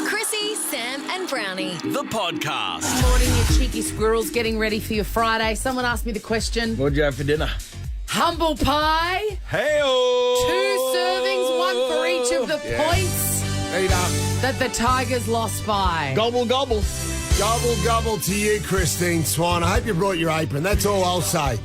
Chrissie, Sam and Brownie. The podcast. Morning, you cheeky squirrels, getting ready for your Friday. Someone asked me the question. What'd you have for dinner? Humble pie, Hey-oh! 2 servings, 1 for each of the points Eat up. that the Tigers lost by. Gobble, gobble. Gobble, gobble to you, Christine Swan. I hope you brought your apron. That's all I'll say.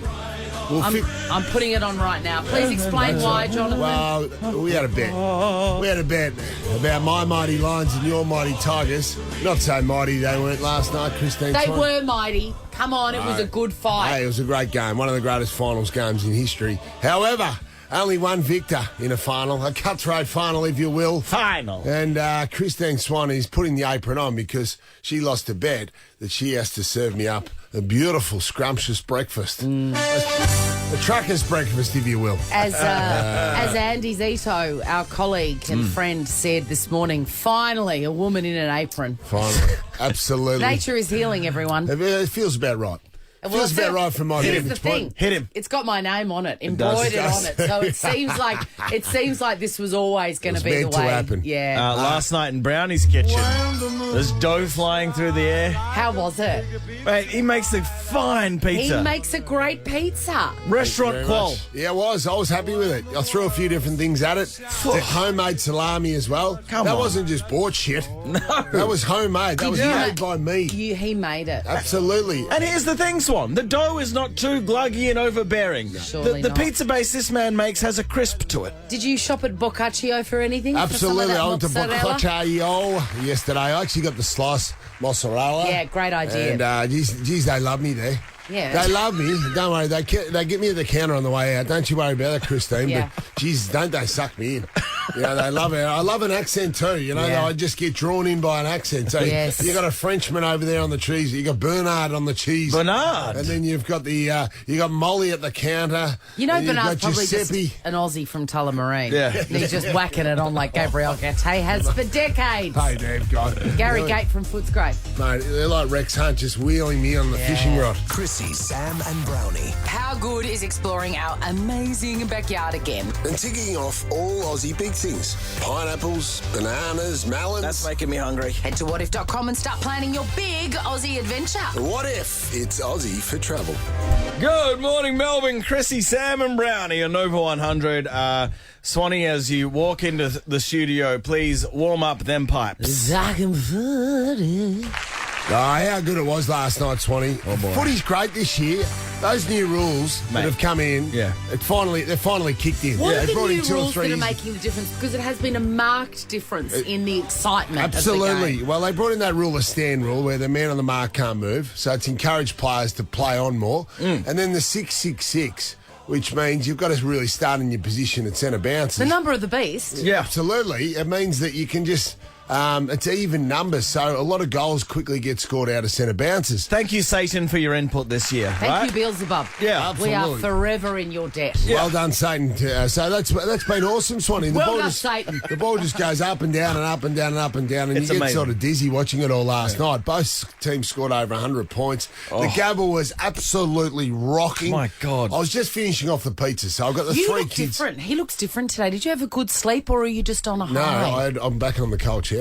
I'm putting it on right now. Please explain why, Jonathan. Well, we had a bet. We had a bet about my mighty Lions and your mighty Tigers. Not so mighty they weren't last night, Christine They Swan. were mighty. Come on, it was a good fight. Hey, it was a great game. One of the greatest finals games in history. However, only one victor in a final, a cutthroat final, if you will. Final. And Christine Swan is putting the apron on because she lost a bet that she has to serve me up a beautiful, scrumptious breakfast. A trucker's breakfast, if you will. As Andy Zito, our colleague and friend, said this morning, finally a woman in an apron. Finally. Absolutely. Nature is healing, everyone. It feels about right. Well, Feels about right from my Here's the vantage thing. point. Hit him. It's got my name on it, does, embroidered it does. on it. So it seems like this was always going to be the meant to way. happen. Yeah. Last night in Brownie's kitchen, there's dough flying through the air. How was it? Mate, he makes a fine pizza. He makes a great pizza. Restaurant Very qual. much. Yeah, I was happy with it. I threw a few different things at it. The homemade salami as well. Come that on. wasn't just bought shit. No. That was homemade. That was made by me. He made it. Absolutely. And here's the thing, Swan. The dough is not too gluggy and overbearing. Surely The not. pizza base this man makes has a crisp to it. Did you shop at Boccaccio for anything? Absolutely. I went to For some of that mozzarella? Boccaccio yesterday. I actually got the slice mozzarella. Yeah, great idea. And geez, they love me there. Yeah. They love me. Don't worry. They get me at the counter on the way out. Don't you worry about it, Christine. Yeah. But, geez, don't they suck me in. You know, they love it. I love an accent too. You know, Yeah. I just get drawn in by an accent. So Yes. you got a Frenchman over there on the cheese. You got Bernard on the cheese. Bernard. And then you've got you got Molly at the counter. You know, and you've Bernard's got probably Giuseppe. just an Aussie from Tullamarine. Yeah. And he's just whacking it on like Gabriel Gatte has for decades. Hey, they've got Gary Really, Gate from Footscray. Mate, they're like Rex Hunt just wheeling me on the fishing rod. Chrissie, Sam and Brownie. How good is exploring our amazing backyard again? And ticking off all Aussie big things. Pineapples, bananas, melons. That's making me hungry. Head to whatif.com and start planning your big Aussie adventure. What if it's Aussie for travel? Good morning, Melbourne. Chrissie, Sam and Brownie on Nova 100. Swanee, as you walk into the studio, please warm up them pipes. Oh, how good it was last night, Swanee. Oh, boy. Footy's great this year. Those new rules Mate. that have come in, Yeah. they're finally kicked in. What They are the brought in new 2 or rules 3 that are years- making the difference? Because it has been a marked difference in the excitement of the Absolutely. game. Well, they brought in that rule, a stand rule, where the man on the mark can't move. So it's encouraged players to play on more. And then the 6-6-6, which means you've got to really start in your position at centre bounces. The number of the beast. Yeah. Absolutely. It means that you can just... it's even numbers, so a lot of goals quickly get scored out of centre bounces. Thank you, Satan, for your input this year. Thank right? you, Beelzebub. Yeah, We are absolutely. forever in your debt. Well done, Satan. So that's been awesome, Swanee. The Well ball done, just, Satan. The ball just goes up and down and up and down and up and down, and It's you get amazing. sort of dizzy watching it all last night. Both teams scored over 100 points. The Gabba was absolutely rocking. My God. I was just finishing off the pizza, so I've got the You 3 look kids. different. He looks different today. Did you have a good sleep or are you just on a No, high? I'm back on the cold showers.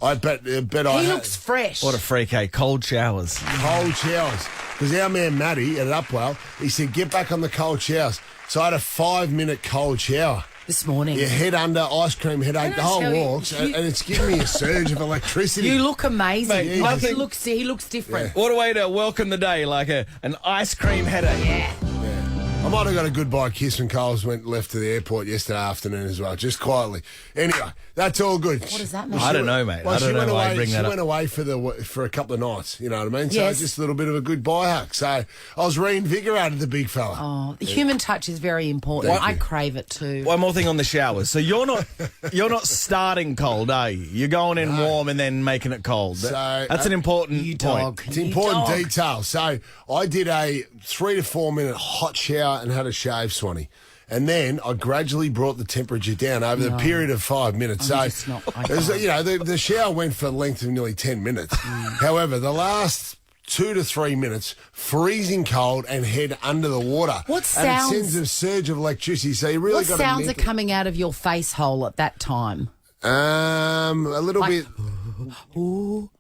I bet he I looks fresh. What a freak, eh? Cold showers. cold showers. Because our man Matty at Upwell, he said, get back on the cold showers. So I had a 5-minute cold shower. This morning. Your head under, ice cream headache, the I whole tell you, walks, and it's giving me a surge of electricity. You look amazing. Mate, Like, nothing- he looks different. What a way to welcome the day, like an ice cream headache. Yeah. I might have got a goodbye kiss when Coles went left to the airport yesterday afternoon as well, just quietly. Anyway, that's all good. What does that mean? I don't know, mate. I She don't know went why away, you bring that she up. went away for a couple of nights, you know what I mean? Yes. So just a little bit of a goodbye hug. So I was reinvigorated, the big fella. Oh, the human touch is very important. Thank I you. crave it too. One more thing on the showers. So you're not starting cold, are you? You're going in warm and then making it cold. That's an important You point. dog. It's You important dog. detail. So I did a 3 to 4 minute hot shower and had a shave, Swanee. And then I gradually brought the temperature down over the period of 5 minutes. I'm just not- I there's- can't. you know, the shower went for the length of nearly 10 minutes. However, the last 2 to 3 minutes, freezing cold and head under the water. What And sounds- it sends a surge of electricity. So you really What got sounds to are coming out of your face hole at that time? A little Like- bit.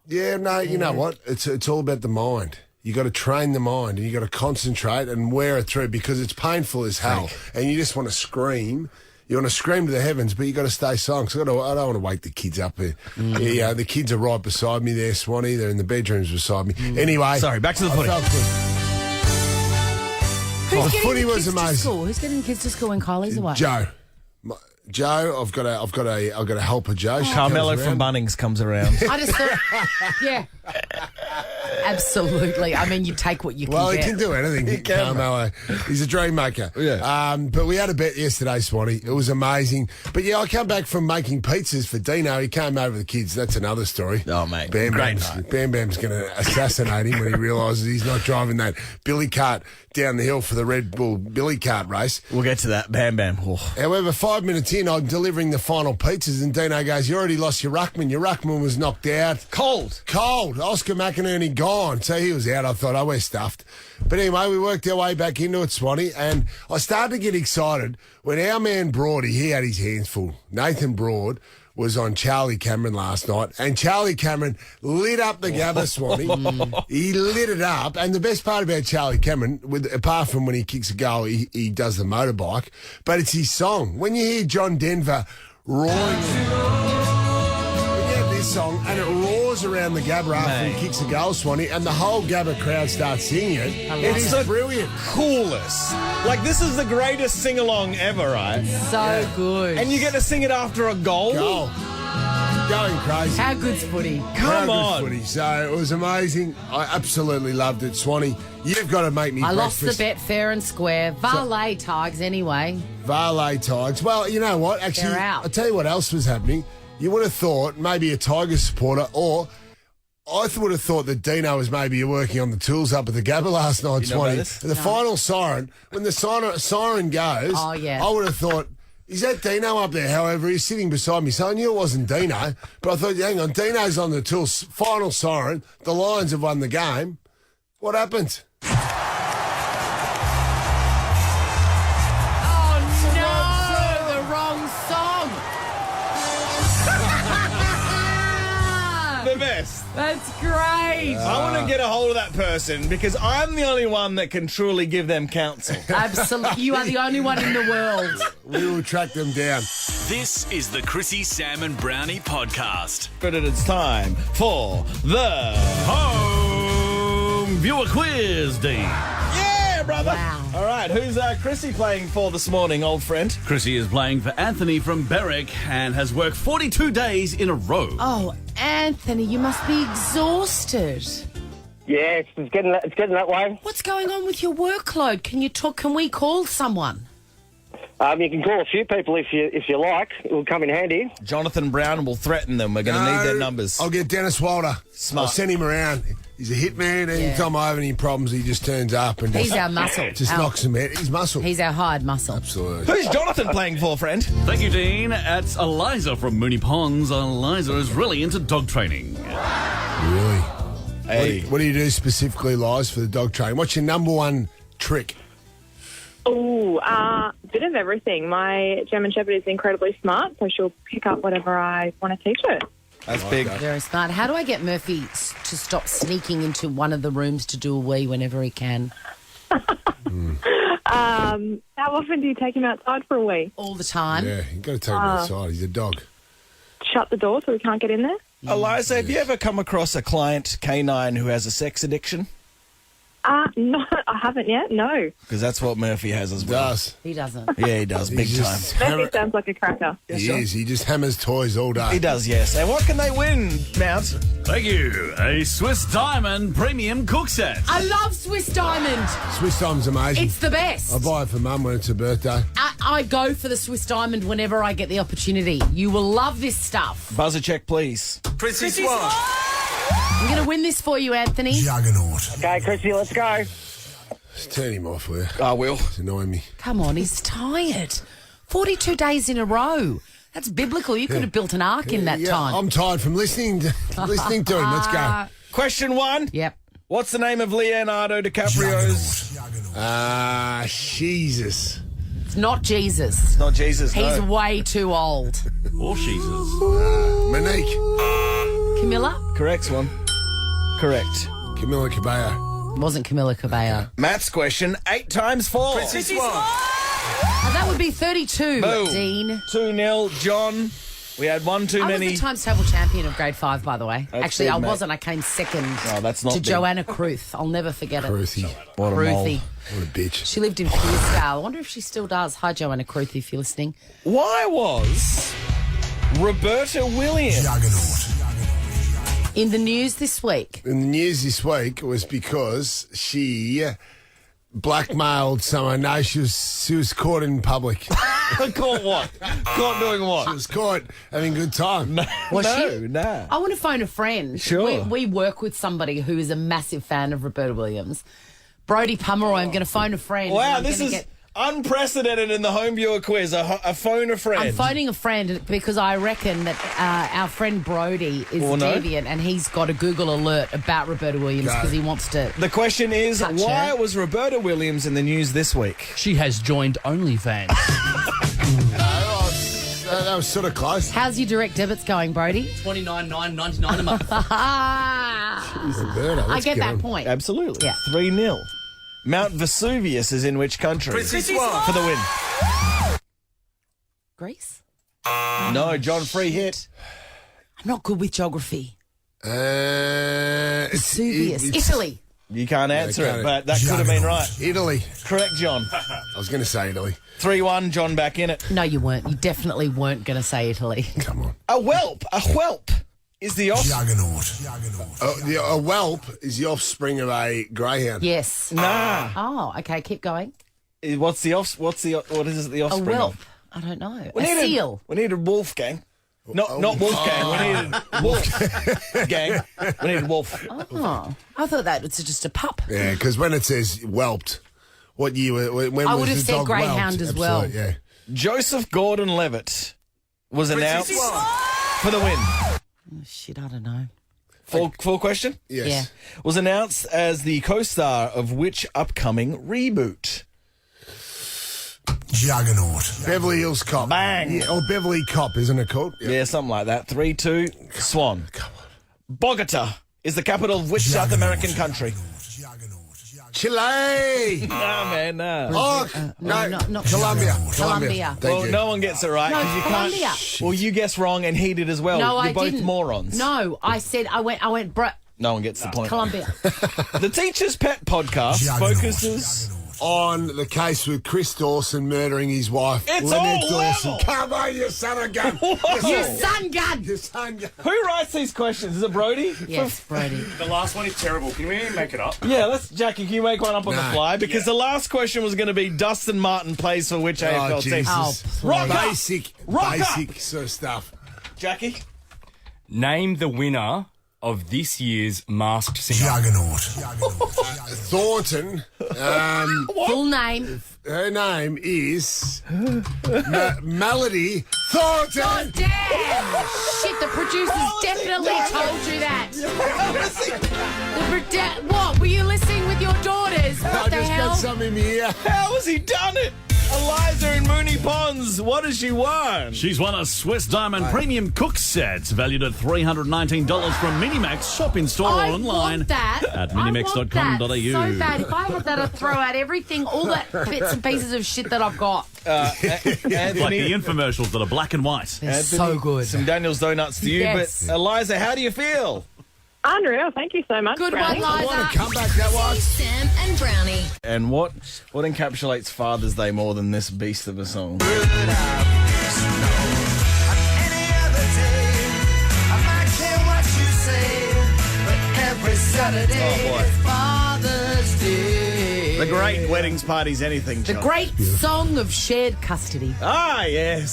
Yeah, no, you know what? It's all about the mind. You got to train the mind and you got to concentrate and wear it through because it's painful as hell. And you just want to scream. You want to scream to the heavens, but you got to stay silent. So I don't want to wake the kids up. Yeah, the kids are right beside me there, Swanee. They're in the bedrooms beside me. Anyway. Sorry, back to the footy. I felt good. Who's The getting footy the was kids to amazing. school? Who's getting the kids to school when Kylie's away? Joe, I've got a helper, Joe. She Carmelo comes from around. Bunnings comes around. I just thought, yeah. Absolutely. I mean, you take what you can Well, get. he can do anything, Carmelo. He's a dream maker. Yeah. But we had a bet yesterday, Swanee. It was amazing. But yeah, I come back from making pizzas for Dino. He came over the kids. That's another story. Oh, mate. Bam Great Bam's, night. Bam Bam's going to assassinate him when he realises he's not driving that billy cart down the hill for the Red Bull billy cart race. We'll get to that. Bam, bam. Oh. However, 5 minutes in, I'm delivering the final pizzas, and Dino goes, "You already lost your ruckman. Your ruckman was knocked out. Cold. Oscar McInerney gone." So he was out. I thought, we're stuffed. But anyway, we worked our way back into it, Swanee, and I started to get excited when our man Brodie, he had his hands full. Nathan Broad was on Charlie Cameron last night, and Charlie Cameron lit up the Gabba, Swanee. He lit it up, and the best part about Charlie Cameron, apart from when he kicks a goal, he does the motorbike, but it's his song. When you hear John Denver roaring... this song and it roars around the Gabba after he kicks a goal, Swanee, and the whole Gabba crowd starts singing it. It is brilliant. Coolest. Like, this is the greatest sing-along ever, right? So good. And you get to sing it after a goal? Goal. Going crazy. How good's footy? Come How on. good footy. So it was amazing. I absolutely loved it, Swanee. You've got to make me I lost breakfast. the bet fair and square. Valet tags anyway. Valet Tigers. Well, you know what? Actually, They're out. I'll tell you what else was happening. You would have thought maybe a Tigers supporter, or I would have thought that Dino was maybe working on the tools up at the Gabba last night, You know about Swanee. this? The final siren, when the siren goes, Oh, yeah. I would have thought, is that Dino up there? However, he's sitting beside me, so I knew it wasn't Dino. But I thought, hang on, Dino's on the tools. Final siren. The Lions have won the game. What happened? Oh, no! The wrong song! The best. That's great. I want to get a hold of that person because I'm the only one that can truly give them counsel. Absolutely. You are the only one in the world. We will track them down. This is the Chrissie, Sam and Brownie podcast. But it's time for the Home Viewer Quiz Day. Yeah, brother. Wow. All right, who's Chrissie playing for this morning, old friend? Chrissie is playing for Anthony from Berwick and has worked 42 days in a row. Oh, Anthony, you must be exhausted. Yeah, it's getting that way. What's going on with your workload? Can you talk? Can we call someone? You can call a few people if you like. It will come in handy. Jonathan Brown will threaten them. We're going to need their numbers. I'll get Dennis Wilder. Smart. I'll send him around. He's a hitman. Anytime I have any problems, he just turns up and He's just, our muscle. just knocks him out. He's muscle. He's our hired muscle. Absolutely. Who's Jonathan playing for, friend? Thank you, Dean. It's Eliza from Mooney Ponds. Eliza is really into dog training. Really? Hey. What do you do specifically, Liz, for the dog training? What's your number one trick? Oh, bit of everything. My German Shepherd is incredibly smart, so she'll pick up whatever I want to teach her. That's big. Very smart. How do I get Murphy to stop sneaking into one of the rooms to do a wee whenever he can? How often do you take him outside for a wee? All the time. Yeah, you've got to take him outside. He's a dog. Shut the door so he can't get in there? Eliza, have you ever come across a client canine who has a sex addiction? No, I haven't yet, no. Because that's what Murphy has as well. Does. He doesn't. Yeah, he does, big He time. just Murphy sounds like a cracker. He is. He just hammers toys all day. He does, yes. And what can they win, Mount? Thank you. A Swiss Diamond Premium Cook Set. I love Swiss Diamond. Swiss Diamond's amazing. It's the best. I buy it for Mum when it's her birthday. I go for the Swiss Diamond whenever I get the opportunity. You will love this stuff. Buzzer check, please. Chrissie Swan. I'm going to win this for you, Anthony. Juggernaut. Okay, Chrissie, let's go. Just turn him off, will you? I will. It's annoying me. Come on, he's tired. 42 days in a row. That's biblical. You could have built an ark in that Yeah, time. I'm tired from listening to him. Let's go. Question 1. Yep. What's the name of Leonardo DiCaprio's? Jesus. It's not Jesus. It's not Jesus, He's no. way too old. Or Jesus. Monique. Camilla? Correct, Swan. Correct. Camilla Cabello. Wasn't Camilla Cabello. Maths question, 8 times 4. That would be 32, Boom. Dean. 2-0, John. We had one too I many. was the times table champion of grade 5, by the way. That's Actually, good, I mate. wasn't. I came second that's not to big. Joanna Kruth. I'll never forget it. Ruthie. What a Ruthie. mole. What a bitch. She lived in Piersdale. I wonder if she still does. Hi, Joanna Kruth, if you're listening. Why was Roberta Williams In the news this week. In the news this week was because she blackmailed someone. No, she was caught in public. caught what? Caught doing She what? was caught having a good time. Was she? No. I want to phone a friend. Sure. We work with somebody who is a massive fan of Roberta Williams. Brodie Pummeroy, I'm going to phone a friend. Wow, I'm this gonna is unprecedented in the home viewer quiz. A phone a friend. I'm phoning a friend because I reckon that our friend Brodie is Well, no. deviant and he's got a Google alert about Roberta Williams Go. because he wants to. The question is, Touch why her. was Roberta Williams in the news this week? She has joined OnlyFans. That was sort of close. How's your direct debits going, Brodie? $29,999 a month. Roberta, I let's get that on. point. Absolutely. Yeah. 3-0. Mount Vesuvius is in which country? For the win. Greece? No, John, free hit. I'm not good with geography. It's Vesuvius. it's- Italy. You can't answer can't. it, but that could have been right. Italy. Correct, John. I was going to say Italy. 3-1, John back in it. No, you weren't. You definitely weren't going to say Italy. Come on. A whelp is the offspring. A whelp is the offspring of a greyhound. Yes. Nah. Oh, okay. Keep going. What is the A offspring whelp. of? I don't know. We A needed, seal. We needed Wolfgang. Not Wolfgang. We needed Wolfgang. We needed Wolf. Oh, I thought that was just a pup. Yeah, because when it says whelped, what year? When I was would have the said dog greyhound whelped? as well. Absolutely, yeah. Joseph Gordon-Levitt was announced for the win. Oh, shit, I don't know. Full question? Yes. Yeah. Was announced as the co-star of which upcoming reboot? Juggernaut. Beverly Hills Cop. Bang. Yeah, or Beverly Cop, isn't it called? Yeah, something like that. 3-2, Swan. Bogota is the capital of which South American country? Chile. Nah, man, nah. Oh, no, not Colombia. Colombia. Thank Well, you. no one gets it right. No, 'cause you Colombia. can't. Well, you guessed wrong and he did as well. No, You're I both didn't. morons. No, I said I went. No one gets the point. Colombia. The Teacher's Pet podcast focuses. On the case with Chris Dawson murdering his wife, It's Lynette all Dawson. level. Come on, you son of a gun. You son gun. You son of a gun. Who writes these questions? Is it Brodie? Yes, Brodie. The last one is terrible. Can we make it up? Yeah, Jackie, can you make one up on the No. fly? Because the last question was going to be Dustin Martin plays for which AFL team? Jesus. Oh, Rock up! Basic Rock up! sort of stuff. Jackie? Name the winner of this year's Masked Singer. Thornton. Full name. Her name is Melody Thornton. God damn! Shit, the producers definitely told you that. What? Were you listening with your daughters? I What the just hell? got some in my ear. How has he done it? Eliza in Mooney Ponds, what has she won? She's won a Swiss Diamond Premium Cook Set valued at $319 from Minimax. Shop in store or I online want that. at I want minimax.com.au. that so bad. If I had that, I'd throw out everything, all that bits and pieces of shit that I've got. Like the Anthony, infomercials that are black and white. They're so good. some Daniel's Donuts to you. Yes. But Eliza, how do you feel? Unreal. Thank you so much. Good one, Brownie. What a Liza. comeback that was. Sam and Brownie. And what encapsulates Father's Day more than this beast of a song? Oh boy. Father's Day. The great weddings parties, anything, The John. great song of shared custody. Ah, yes.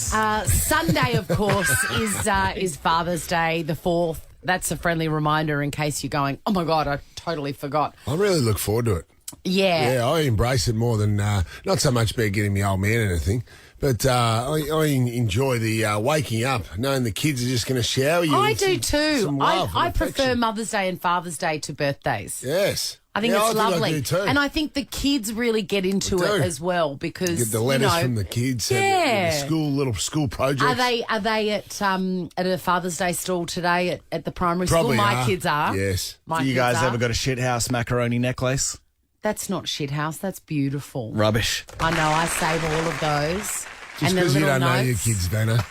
Sunday, of course, is Father's Day, the 4th. That's a friendly reminder in case you're going, oh my God, I totally forgot. I really look forward to it. Yeah. Yeah, I embrace it more than, not so much about getting the old man anything, But I enjoy the waking up, knowing the kids are just going to shower you. I with do too. some love I and prefer affection. Mother's Day and Father's Day to birthdays. Yes. I think Yeah, it's I lovely. do too. And I think the kids really get into They it do. as well because Get the letters from the kids. Yeah. And the little school projects. Are they at a Father's Day stall today at the primary Probably school? My are. kids are. Yes. My You kids guys are. ever got a shithouse macaroni necklace? That's not shithouse. That's beautiful. Rubbish. I know. I save all of those. Just and the because you little don't know your notes. kids, Dana.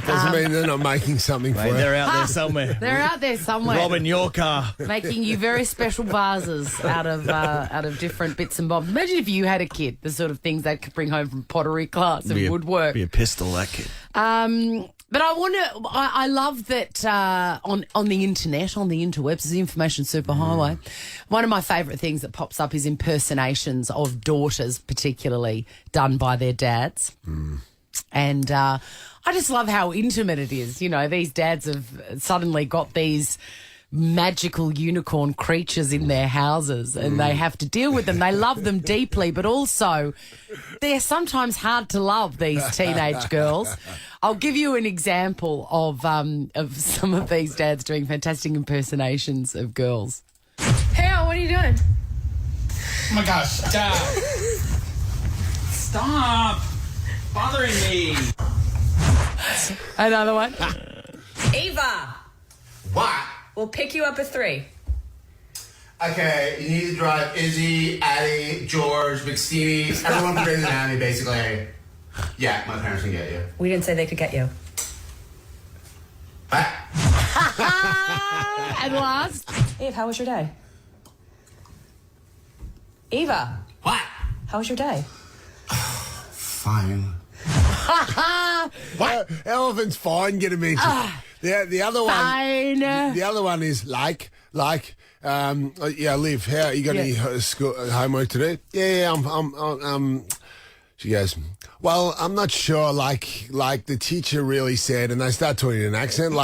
Doesn't mean they're not making something for Mate, you. they're out there somewhere. They're out there somewhere. Robbing your car. Making you very special vases out of different bits and bobs. Imagine if you had a kid, the sort of things they could bring home from pottery class and woodwork. Be a pistol, that kid. But I love that on the internet, on the interwebs, the information superhighway. One of my favourite things that pops up is impersonations of daughters, particularly done by their dads. And I just love how intimate it is. You know, these dads have suddenly got these magical unicorn creatures in their houses and they have to deal with them. They love them deeply, but also they're sometimes hard to love, these teenage girls. I'll give you an example of some of these dads doing fantastic impersonations of girls. Hale, what are you doing? Oh my gosh, stop. Stop bothering me. Another one. Ava, What? we'll pick you up at 3. Okay, you need to drive Izzy, Addie, George, McSteamy, everyone from Grey's Anatomy, basically. Yeah, my parents can get you. We didn't say they could get you. What? And last. Eve, how was your day? Eva, What? how was your day? Fine. What? Elephant's fine, get a mention. The other one. Fine. The other one is like. Liv, how you got any school homework to do? Yeah, I'm. She goes, well, I'm not sure. Like the teacher really said, and they start talking in an accent.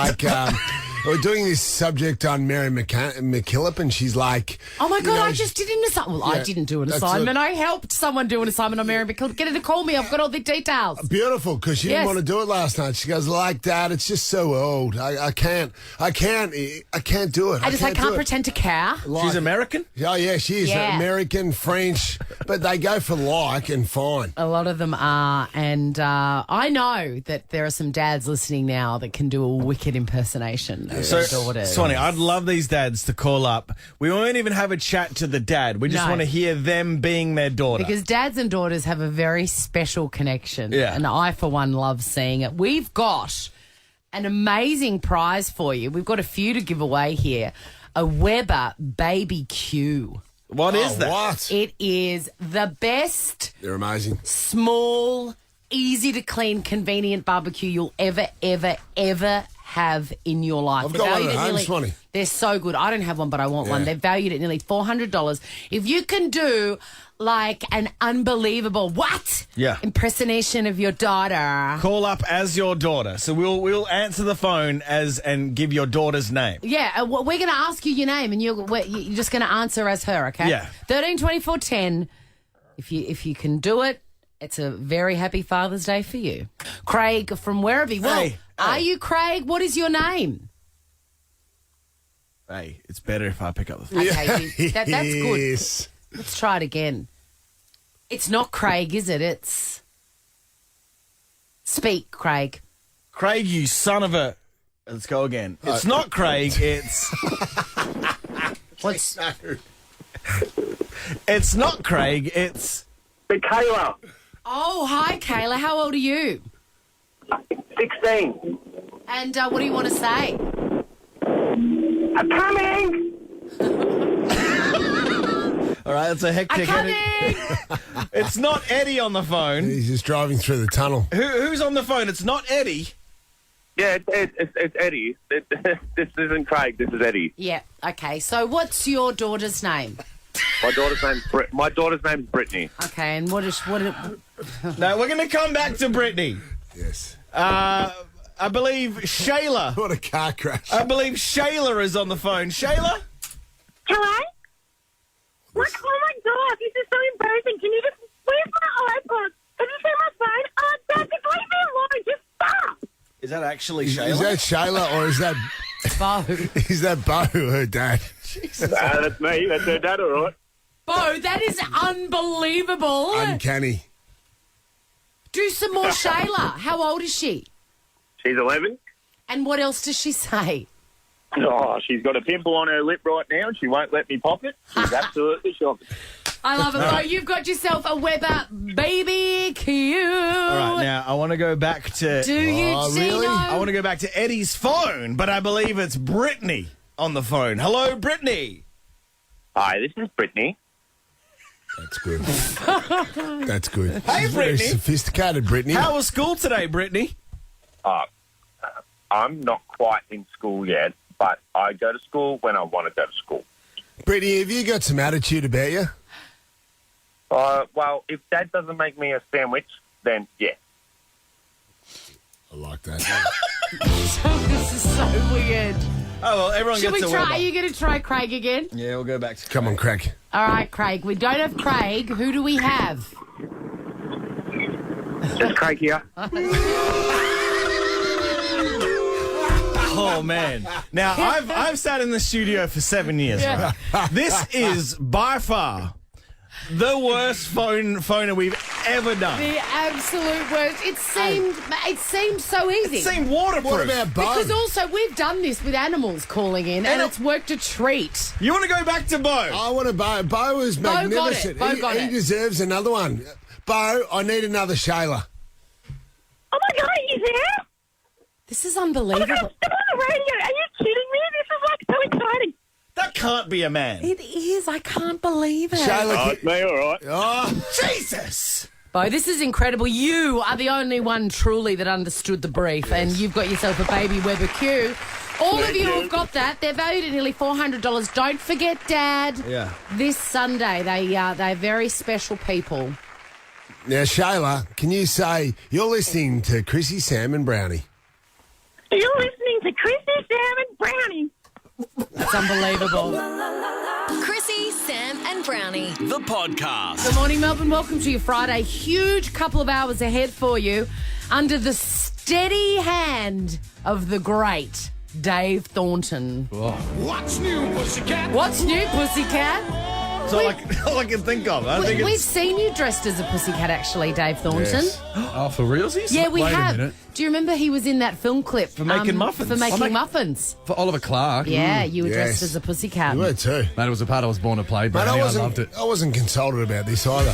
We're doing this subject on Mary McKillop, and she's like, Oh my you God, know, I just did an assignment. Well, I Yeah, didn't do an that's assignment. I helped someone do an assignment on Mary McKillop. Get her to call me. I've got all the details. Beautiful, because she didn't want to do it last night. She goes, like that, it's just so old. I can't do it. I can't do it. pretend to care. She's American? Oh, yeah, she is. Yeah. American, French, but they go for like and fine. A lot of them are, and I know that there are some dads listening now that can do a wicked impersonation of their daughters. Swanee, I'd love these dads to call up. We won't even have a chat to the dad. We just No. want to hear them being their daughter. Because dads and daughters have a very special connection. Yeah. And I, for one, love seeing it. We've got an amazing prize for you. We've got a few to give away here. A Weber Baby Q. What is that? What? It is the best They're amazing. small, easy to clean, convenient barbecue you'll ever have in your life. I've They're got one valued at at home, Swanee. They're so good. I don't have one, but I want one. Yeah. They're valued at nearly $400. If you can do like an unbelievable impersonation of your daughter. Call up as your daughter. So we'll answer the phone and give your daughter's name. Yeah, we're going to ask you your name, and you're just going to answer as her. Okay. Yeah. 13 24 10. If you can do it, it's a very happy Father's Day for you. Craig from Werribee. Well, are you Craig? What is your name? Hey, it's better if I pick up the phone. Okay, that's good. Yes. Let's try it again. It's not Craig, is it? It's... Speak, Craig. Craig, you son of a... Let's go again. It's not Craig, it's... What's... It's not Craig, it's... Michaela, Oh, hi, Kayla. How old are you? 16. And what do you want to say? I'm coming! All right, it's a hectic... It's not Eddie on the phone. He's just driving through the tunnel. Who's on the phone? It's not Eddie. Yeah, it's Eddie. This isn't Craig, this is Eddie. Yeah, okay. So what's your daughter's name? My daughter's name's Brittany. Okay, and what? No, we're going to come back to Brittany. Yes. I believe Shayla. What a car crash. I believe Shayla is on the phone. Shayla? Hello? What? Oh my God, this is so embarrassing. Can you just... Where's my iPod? Have you seen my phone? Oh Is that actually Shayla? Is that Shayla or is that Bo. is that Bo, her dad? That's me. That's her dad, all right. Bo, that is unbelievable. Uncanny. Do some more Shayla. How old is she? She's 11. And what else does she say? Oh, she's got a pimple on her lip right now and she won't let me pop it. She's absolutely shocking. I love it, Bo. You've got yourself a Weber baby Q. All right, now I want to go back to... Do you, really? Zito? I want to go back to Eddie's phone, but I believe it's Brittany on the phone. Hello, Brittany. Hi, this is Brittany. That's good. That's good. Hey, She's very Brittany. sophisticated, Brittany. How was school today, Brittany? I'm not quite in school yet, but I go to school when I want to go to school. Brittany, have you got some attitude about you? Well, if Dad doesn't make me a sandwich, then yeah. I like that. This is so weird. Oh, well, everyone Should we gets a try? Weber. Are you going to try Craig again? Yeah, we'll go back to... Come on, Craig. All right, Craig. We don't have Craig. Who do we have? Just Craig here. Oh, man. Now, I've sat in the studio for 7 years. Yeah. Right? This is by far the worst phoner we've ever done. The absolute worst. It seemed so easy. It seemed waterproof. What about Bo? Because also we've done this with animals calling in, and it's worked a treat. You want to go back to Bo? I want to Bo. Bo was Bo got it. magnificent. Bo got he it. deserves another one. Bo, I need another Shayla. Oh my God, are you there? This is unbelievable. I'm on the radio. Are you kidding me? This is like so exciting. That can't be a man. It is. I can't believe it. Shayla, It's me, all right. oh, Jesus! Bo, this is incredible. You are the only one truly that understood the brief, and you've got yourself a baby Weber Q. All of you have got that. They're valued at nearly $400. Don't forget, Dad. Yeah. This Sunday, they're very special people. now Shayla, can you say you're listening to Chrissie, Sam, and Brownie? You're listening to Chrissie, Sam, and Brownie. It's unbelievable. Chrissie, Sam, and Brownie. The podcast. Good morning, Melbourne. Welcome to your Friday. Huge couple of hours ahead for you under the steady hand of the great Dave Thornton. What's new, pussycat? What's new, pussycat? That's all I can think of. I think We've it's... seen you dressed as a pussycat, actually, Dave Thornton. Yes. Oh, for realsies? Yeah, we Wait have. a minute. Do you remember he was in that film clip? For making muffins. For making muffins. For Oliver Clark. Yeah, you were dressed Yes. as a pussycat. You were too. Mate, it was a part I was born to play, Mate, Brownie. I loved it. I wasn't consulted about this either.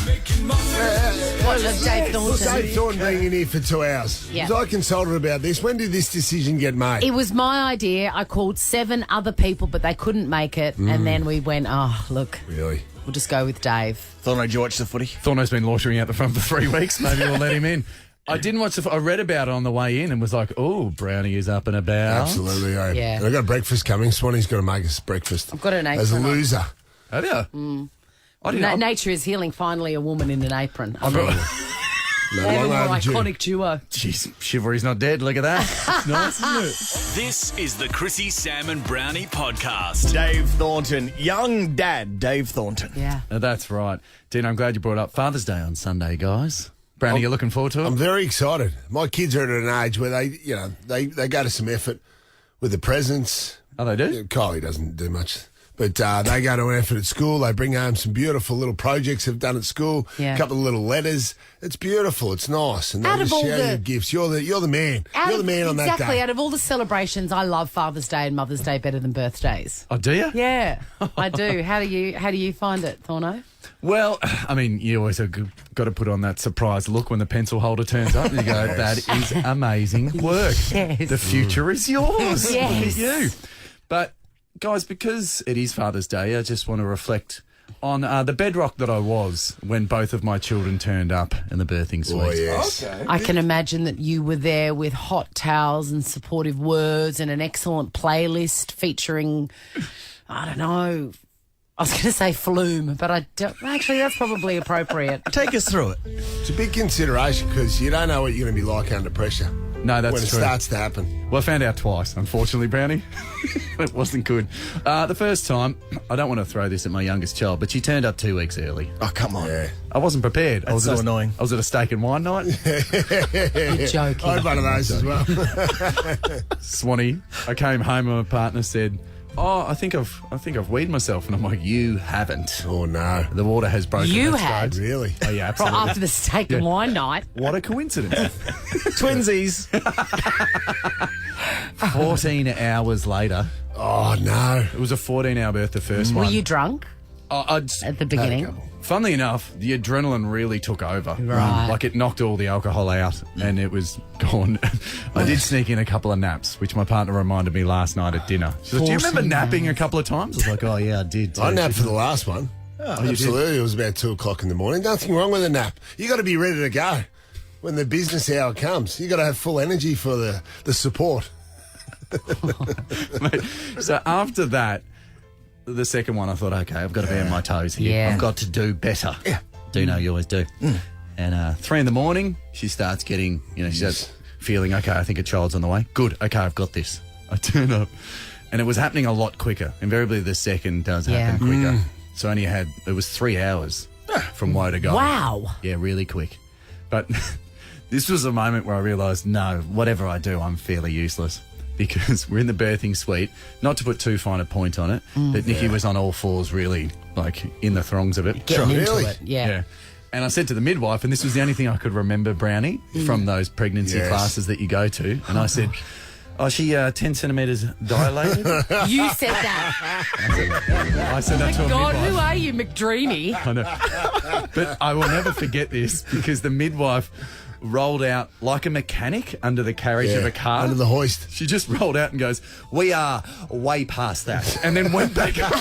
What of Dave Thornton? Dave Thornton being in here for 2 hours. Yeah. Was I consulted about this? When did this decision get made? It was my idea. I called 7 other people, but they couldn't make it. And then we went, oh, look, Really? we'll just go with Dave. Thorno, did you watch the footy? Thorno's been loitering out the front for 3 weeks. Maybe we'll let him in. I didn't watch I read about it on the way in and was like, oh, Brownie is up and about. Absolutely, eh? Yeah. And I got breakfast coming. Swanee's got to make us breakfast. I've got an As a apron on. loser. Have you? I didn't. Nature is healing. Finally, a woman in an apron. No, They have a long more overdue. iconic duo. Jeez, chivalry's not dead. Look at that. Nice, isn't it? This is the Chrissie, Sam, and Brownie podcast. Dave Thornton. Young dad, Dave Thornton. Yeah. That's right. Dean, I'm glad you brought up Father's Day on Sunday, guys. Brownie, you looking forward to it? I'm very excited. My kids are at an age where they go to some effort with the presents. Oh, they do? Kylie doesn't do much. But they go to an effort at school. They bring home some beautiful little projects they've done at school. Yeah. A couple of little letters. It's beautiful. It's nice. And they Out of just all share the- your gifts. You're the man. You're the man on that Exactly. day. Out of all the celebrations, I love Father's Day and Mother's Day better than birthdays. Oh, do you? Yeah, I do. How do you find it, Thorno? Well, I mean, you always have got to put on that surprised look when the pencil holder turns up. You go, that is amazing work. Yes. The future is yours. Yes. Look at you. But, guys, because it is Father's Day, I just want to reflect on the bedrock that I was when both of my children turned up in the birthing suite. Oh, yes. I can imagine that you were there with hot towels and supportive words and an excellent playlist featuring, I don't know, I was going to say Flume, but I don't. Actually, that's probably appropriate. Take us through it. It's a big consideration because you don't know what you're going to be like under pressure. No, that's when it true. starts to happen. Well, I found out twice, unfortunately, Brownie. It wasn't good. The first time, I don't want to throw this at my youngest child, but she turned up 2 weeks early. Oh, come on. Yeah. I wasn't prepared. That's so annoying. I was at a steak and wine night. You're joking. I had one of those as well. Swanee, I came home and my partner said, "Oh, I think I've weed myself," and I'm like, "You haven't." Oh no, the water has broken. You its had? grade. Really? Oh yeah, Right absolutely. after the steak and wine night. What a coincidence! Twinsies. 14 hours later. Oh no, it was a 14-hour birth. The first Were one. you drunk at the beginning? Funnily enough, the adrenaline really took over. Right. Like it knocked all the alcohol out and it was gone. I did sneak in a couple of naps, which my partner reminded me last night at dinner. She was like, "Do you remember napping a couple of times?" I was like, "Oh yeah, I did." I napped for the last one. Oh, absolutely. It was about 2 o'clock in the morning. Nothing wrong with a nap. You got to be ready to go when the business hour comes. You got to have full energy for the support. Mate, so after that, the second one, I thought, okay, I've got to be on my toes here. Yeah. I've got to do better. Yeah. Do know you always do. And 3 a.m, she starts getting, she starts feeling, okay, I think a child's on the way. Good. Okay, I've got this. I turn up. And it was happening a lot quicker. Invariably, the second does happen quicker. So it was 3 hours from woe to go. Wow. Yeah, really quick. But this was a moment where I realised, no, whatever I do, I'm fairly useless. Because we're in the birthing suite, not to put too fine a point on it, but Nikki was on all fours, really, like in the throngs of it. Getting into Really? it. Yeah. And I said to the midwife, and this was the only thing I could remember, Brownie, from those pregnancy classes that you go to, and I said, "Oh, is she 10 centimetres dilated?" You said that. I said that to a God, midwife. who are you, McDreamy? I know. But I will never forget this because the midwife rolled out like a mechanic under the carriage of a car. Under the hoist. She just rolled out and goes, "We are way past that," and then went back up.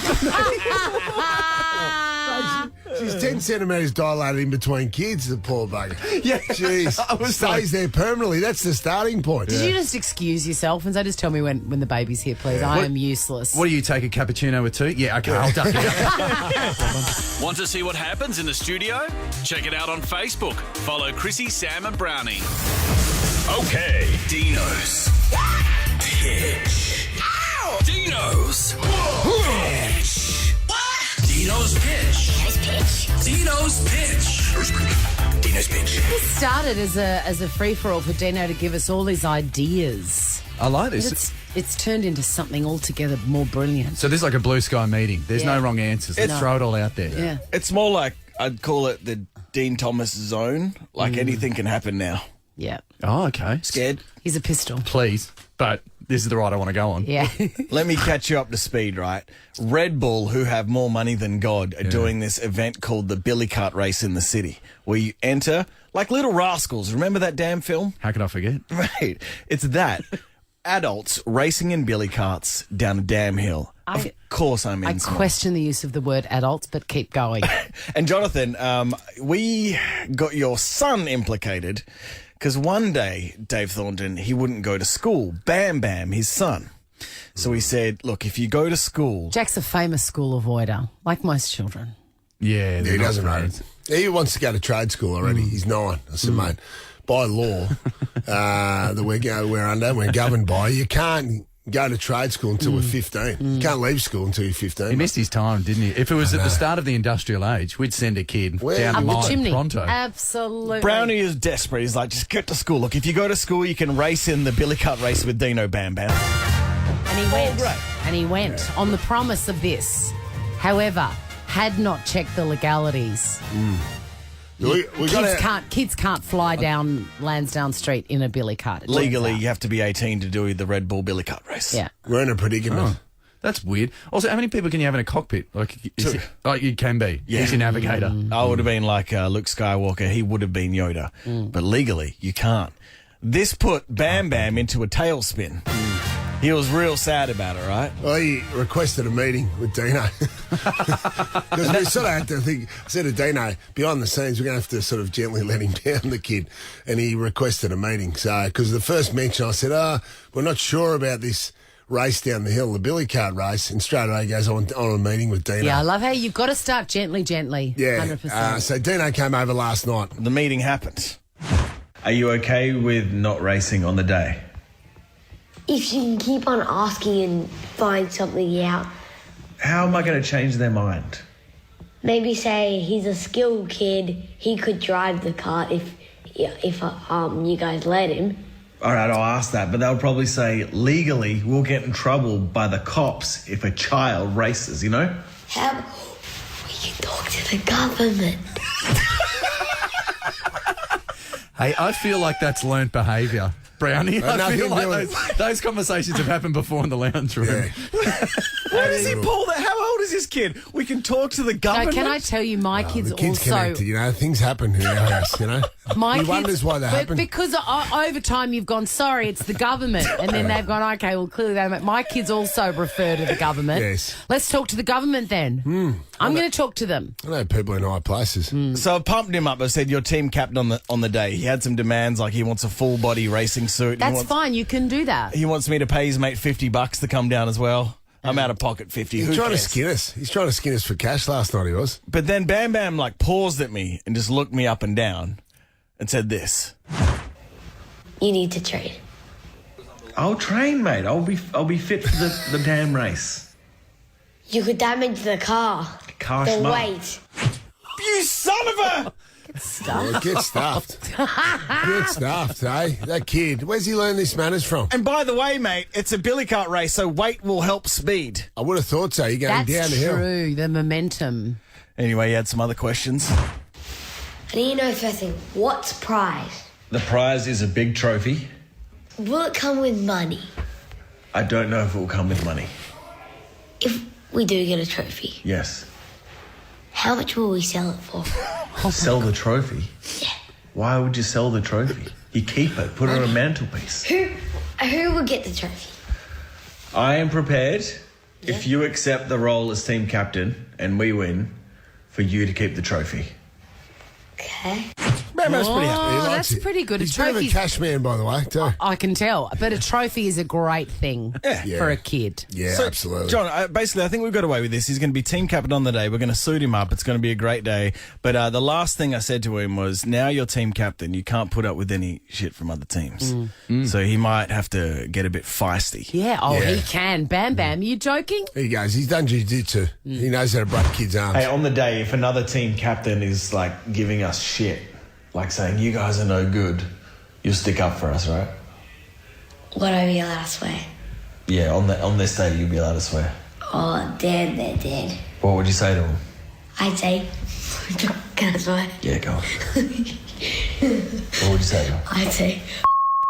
She's 10 centimetres dilated in between kids, the poor bugger. Yeah. Jeez. I was Stays there permanently. That's the starting point. Did you just excuse yourself and say, just tell me when the baby's here, please? I am useless. What do you take, a cappuccino with 2? Yeah, okay, I'll duck it. Want to see what happens in the studio? Check it out on Facebook. Follow Chrissie, Sam and Brownie. Okay, Dino's pitch. Dino's pitch. Dino's pitch. Dino's pitch. Dino's pitch. This started as a free-for-all for Dino to give us all his ideas. I like But this. it's turned into something altogether more brilliant. So this is like a blue sky meeting. There's no wrong answers. Let's throw it all out there. Yeah. It's more like, I'd call it the Dean Thomas zone. Like anything can happen now. Yeah. Oh, okay. Scared? He's a pistol. Please. But this is the ride I want to go on. Yeah. Let me catch you up to speed, right? Red Bull, who have more money than God, are doing this event called the Billy Cart Race in the city, where you enter like Little Rascals. Remember that damn film? How could I forget? Right. It's that. Adults racing in billy carts down a damn hill. Of course I'm in. I question the use of the word adults, but keep going. And Jonathan, we got your son implicated because one day, Dave Thornton, he wouldn't go to school. Bam Bam, his son. So he said, look, if you go to school... Jack's a famous school avoider, like most children. Yeah, He doesn't rate it. He wants to go to trade school already. He's 9. I said, mate, by law that we're governed by, you can't go to trade school until we're 15. You can't leave school until you're 15. He missed his time, didn't he? If it was at the start of the industrial age, we'd send a kid down Up the the mine chimney. pronto. Absolutely. Brownie is desperate. He's like, just get to school. Look, if you go to school, you can race in the billy cart race with Dino Bam Bam. And he went. great. And he went on the promise of this. However, had not checked the legalities. Kids can't fly down Lansdowne Street in a billy cart. it turns Legally, out. you have to be 18 to do the Red Bull billy cart race. Yeah. We're in a predicament. Oh, that's weird. Also, how many people can you have in a cockpit? Like, you can be. Yeah. He's your navigator. I would have been like Luke Skywalker. He would have been Yoda. But legally, you can't. This put Bam Bam into a tailspin. He was real sad about it, right? Well, he requested a meeting with Dino. Because we sort of had to think, I said to Dino, behind the scenes, we're going to have to sort of gently let him down, the kid. And he requested a meeting. So, because the first mention, I said, we're not sure about this race down the hill, the billy cart race. And straight away he goes on a meeting with Dino. Yeah, I love how you've got to start gently. Yeah. 100%. So Dino came over last night. The meeting happened. Are you okay with not racing on the day? If you can keep on asking and find something out, How am I going to change their mind? maybe say he's a skilled kid, he could drive the car if you guys let him. All right, I'll ask that, but they'll probably say legally we'll get in trouble by the cops if a child races, you know? How we can talk to the government. Hey, I feel like that's learnt behaviour, Brownie. I feel like those conversations have happened before in the lounge room. Yeah. Where does he pull that? How old is this kid? We can talk to the No, government. can I tell you, my kids The kid's also. connected, you know. Things happen in our house, you know. My he wonders why they happen. Because over time you've gone, sorry, it's the government. And then they've gone, okay, well, clearly they don't. My kids also refer to the government. Yes. Let's talk to the government then. I'm going to talk to them. I know people in high places. So I pumped him up. I said, "You're team captain on the day." He had some demands, like he wants a full body racing suit. That's fine. You can do that. He wants me to pay his mate $50 to come down as well. I'm out of pocket 50. He's trying to skin us. He's trying to skin us for cash last night, he was. But then Bam Bam like paused at me and just looked me up and down and said this. You need to train. I'll train, mate. I'll be fit for the damn race. You could damage the car. Gosh, the Mum. weight. You son of a... Well, get stuffed. Get stuffed, eh? That kid. Where's he learn this manners from? And by the way, mate, it's a billy cart race, so weight will help speed. I would have thought so. You're going That's down the hill. true. The momentum. Anyway, he had some other questions. I need to know first thing, what's prize? The prize is a big trophy. Will it come with money? I don't know if it will come with money. If we do get a trophy, Yes. how much will we sell it for? Sell the trophy? Yeah. Why would you sell the trophy? You keep it, put it on a mantelpiece. Who will get the trophy? I am prepared, if you accept the role as team captain and we win, for you to keep the trophy. Okay. Bam Bam's pretty happy. He Oh, likes that's it. pretty good. He's A a bit of a trophy's- cash man, by the way, too. I can tell. But a trophy is a great thing for a kid. Yeah, So, absolutely. John, basically, I think we've got away with this. He's going to be team captain on the day. We're going to suit him up. It's going to be a great day. But the last thing I said to him was, now you're team captain. You can't put up with any shit from other teams. So he might have to get a bit feisty. Yeah, Yeah. he can. Bam Bam, you joking? Here he goes. He's done jiu-jitsu. He knows how to break kids' arms. Hey, on the day, if another team captain is like giving us shit, like saying, you guys are no good, you'll stick up for us, right? Would I be allowed to swear? Yeah, on this day, you'll be allowed to swear. Oh, damn, they're dead. What would you say to him? I'd say, can I swear? Yeah, go on. What would you say to him? I'd say,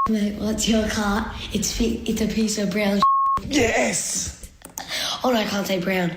mate, what's your car? It's a piece of brown. Yes! Oh, no, I can't say brown.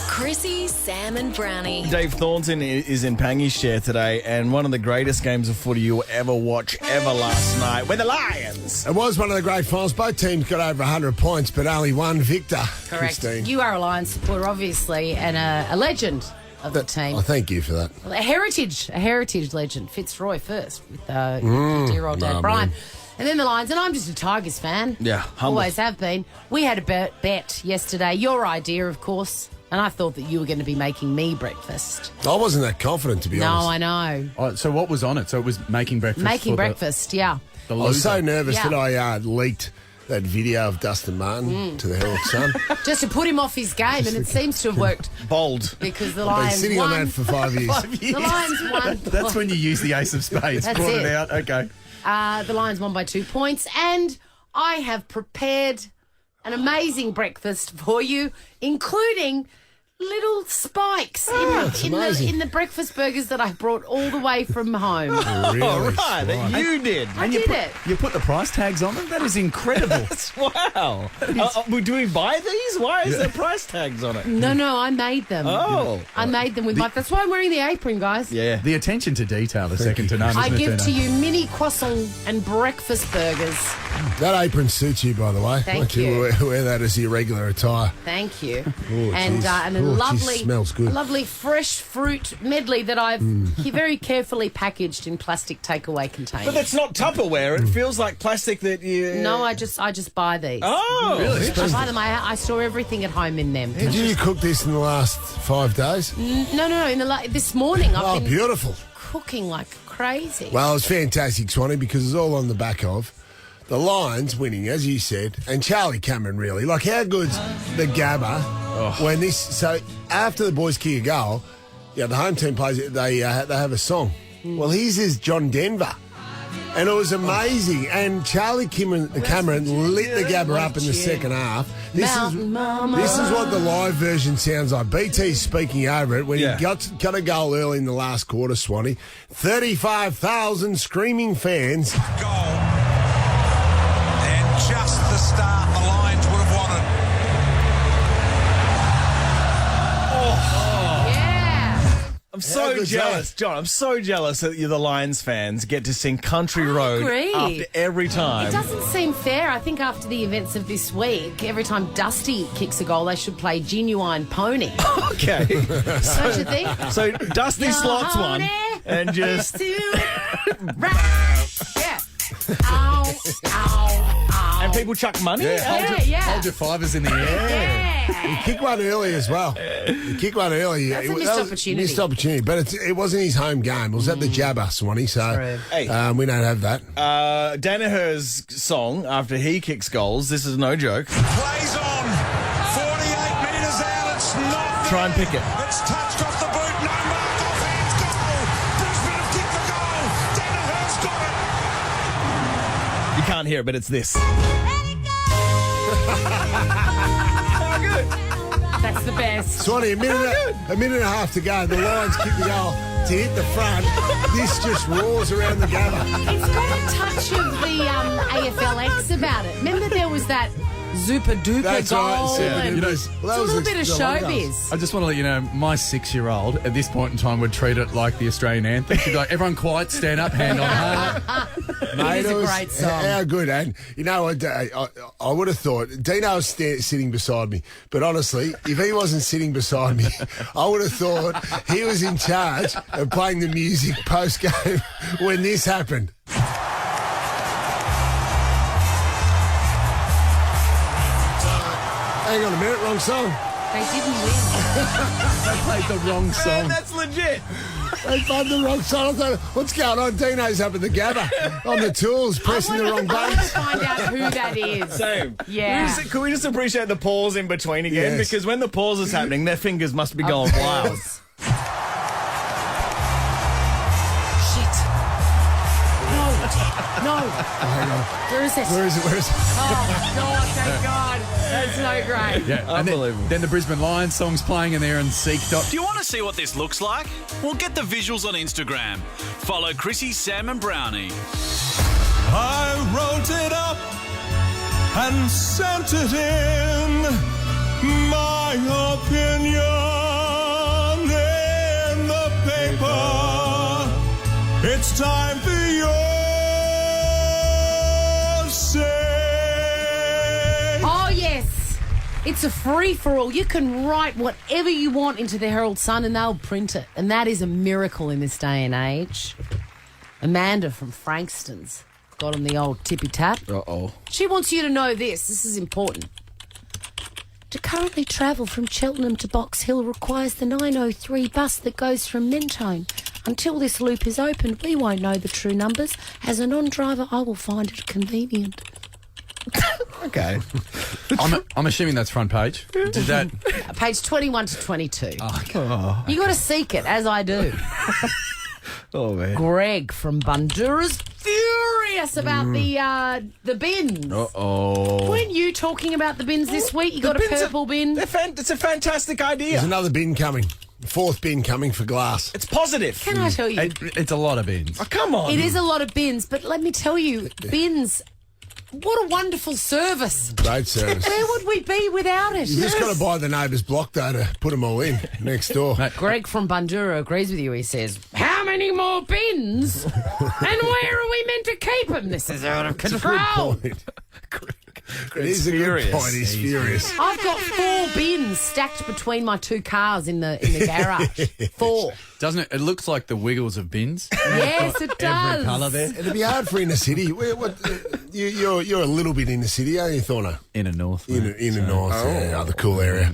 Chrissie, Sam, and Brownie. Dave Thornton is in Pangy's chair today, and one of the greatest games of footy you'll ever watch ever last night with the Lions. It was one of the great finals. Both teams got over 100 points, but only one victor. Correct. Christine. You are a Lions supporter, obviously, and a legend of the team. Oh, thank you for that. A heritage legend. Fitzroy first with dear old Dad Brian. man. And then the Lions, and I'm just a Tigers fan. Yeah, humble. Always have been. We had a bet yesterday, your idea, of course, and I thought that you were going to be making me breakfast. I wasn't that confident, to be honest. No, I know. Oh, so what was on it? So it was making breakfast. Making for breakfast, yeah. The I was so loser. nervous Yeah. that I leaked that video of Dustin Martin to the Herald Sun. Just to put him off his game, and it seems to have worked Bold. because the I've been Lions sitting won. on that for 5 years. The Lions won. That's when you use the ace of spades. That's Brought it. it out. Okay. The Lions won by 2 points, and I have prepared an amazing breakfast for you, including little spikes it's amazing. in the breakfast burgers that I brought all the way from home. Really? Oh, right, that you did. I did it. You put the price tags on them? That is incredible. Wow. Do we buy these? Why is there price tags on it? No, I made them. Oh. I made them with my... That's why I'm wearing the apron, guys. Yeah. The attention to detail is second to none. I isn't it, give Tina? to you mini croissant and breakfast burgers. That apron suits you, by the way. Thank Why don't you. wear that as your regular attire. Thank you. Oh, and jeez. a lovely, smells good. a lovely fresh fruit medley that I've very carefully packaged in plastic takeaway containers. But that's not Tupperware. It feels like plastic that you... No, I just buy these. Oh, really? I buy them. I store everything at home in them. Did you cook this in the last 5 days? No. This morning I've been beautiful. cooking like crazy. Well, it's fantastic, Swanee, because it's all on the back of the Lions winning, as you said, and Charlie Cameron, really. Like, how good's the Gabba when this... So, after the boys kick a goal, the home team plays it, they have a song. Well, his is John Denver. And it was amazing. And Charlie Cameron lit the Gabba up in the second half. This is what the live version sounds like. BT's speaking over it when he got a goal early in the last quarter, Swanee. 35,000 screaming fans. Goal. And just the start the Lions would have wanted. I'm so jealous, John. I'm so jealous that the Lions fans get to sing Country Road agree. after every time. It doesn't seem fair. I think after the events of this week, every time Dusty kicks a goal, they should play Genuine Pony. Okay. Don't you think? So Dusty slots one and just... Yeah. Ow, ow, ow. And people chuck money? Hold your fivers in the air. He kicked one early as well. He kicked one early. That's a missed opportunity. Missed opportunity, but it wasn't his home game. It was at the Jabba, Swanee, so we don't have that. Danaher's song, after he kicks goals, this is no joke. Plays on. 48 metres out. It's not Try and pick it. It's touched off the boot. No mark. Offhands goal. Brisbane have kicked the goal. Danaher's got it. You can't hear it, but it's this. That's the best. Swanee, a minute and a half to go. The Lions kick the goal to hit the front. This just roars around the Gabba. It's got a touch of the AFLX about it. Remember there was that Zupa Duper goal? And it's a little bit of showbiz. I just want to let you know, my 6-year-old at this point in time would treat it like the Australian anthem. She'd be like, everyone quiet, stand up, hand on heart. It is a great song. How good, and you know, I would have thought Dino was sitting beside me, but honestly, if he wasn't sitting beside me, I would have thought he was in charge of playing the music post game when this happened. Hang on a minute, wrong song. They didn't win. They played the wrong song. That's legit. They played the wrong song. I thought, what's going on? Dino's up at the Gabba on the tools, pressing the wrong I want buttons. to find out who that is. Same. Yeah. Can we just appreciate the pause in between again? Yes. Because when the pause is happening, their fingers must be going wild. No. Hang on. Where is it? Where is it? Oh, God, thank God. That's so great. Yeah, Unbelievable. Then the Brisbane Lions song's playing in there and Seek. Do you want to see what this looks like? Well, get the visuals on Instagram. Follow Chrissie, Sam and Brownie. I wrote it up and sent it in. My opinion in the paper. It's time for your say. Oh, yes. It's a free-for-all. You can write whatever you want into the Herald Sun and they'll print it. And that is a miracle in this day and age. Amanda from Frankston's got on the old tippy-tap. Uh-oh. She wants you to know this. This is important. To currently travel from Cheltenham to Box Hill requires the 903 bus that goes from Mentone. Until this loop is open, we won't know the true numbers. As a non-driver, I will find it convenient. Okay. I'm assuming that's front page. Did that? Page 21 to 22. Oh. You got to seek it, as I do. Oh, man. Greg from Bundura's furious about the bins. Uh-oh. Weren't you talking about the bins this week? You got a purple bin. It's a fantastic idea. There's another bin coming. Fourth bin coming for glass. It's positive. Can I tell you? It's a lot of bins. Oh, come on. It is a lot of bins, but let me tell you, bins, what a wonderful service. Great service. Where would we be without it? You just got to buy the neighbour's block, though, to put them all in next door. Greg from Bundura agrees with you. He says, how many more bins? And where are we meant to keep them? This is out of control. Good point. It is a good point. He's furious. I've got 4 bins stacked between my 2 cars in the garage. 4. Doesn't it? It looks like the Wiggles of bins. Yes, it does. Every colour there. It'd be hard for in the city. You're a little bit in the city, aren't you, Thorno? Inner north. Inner north, the cool area.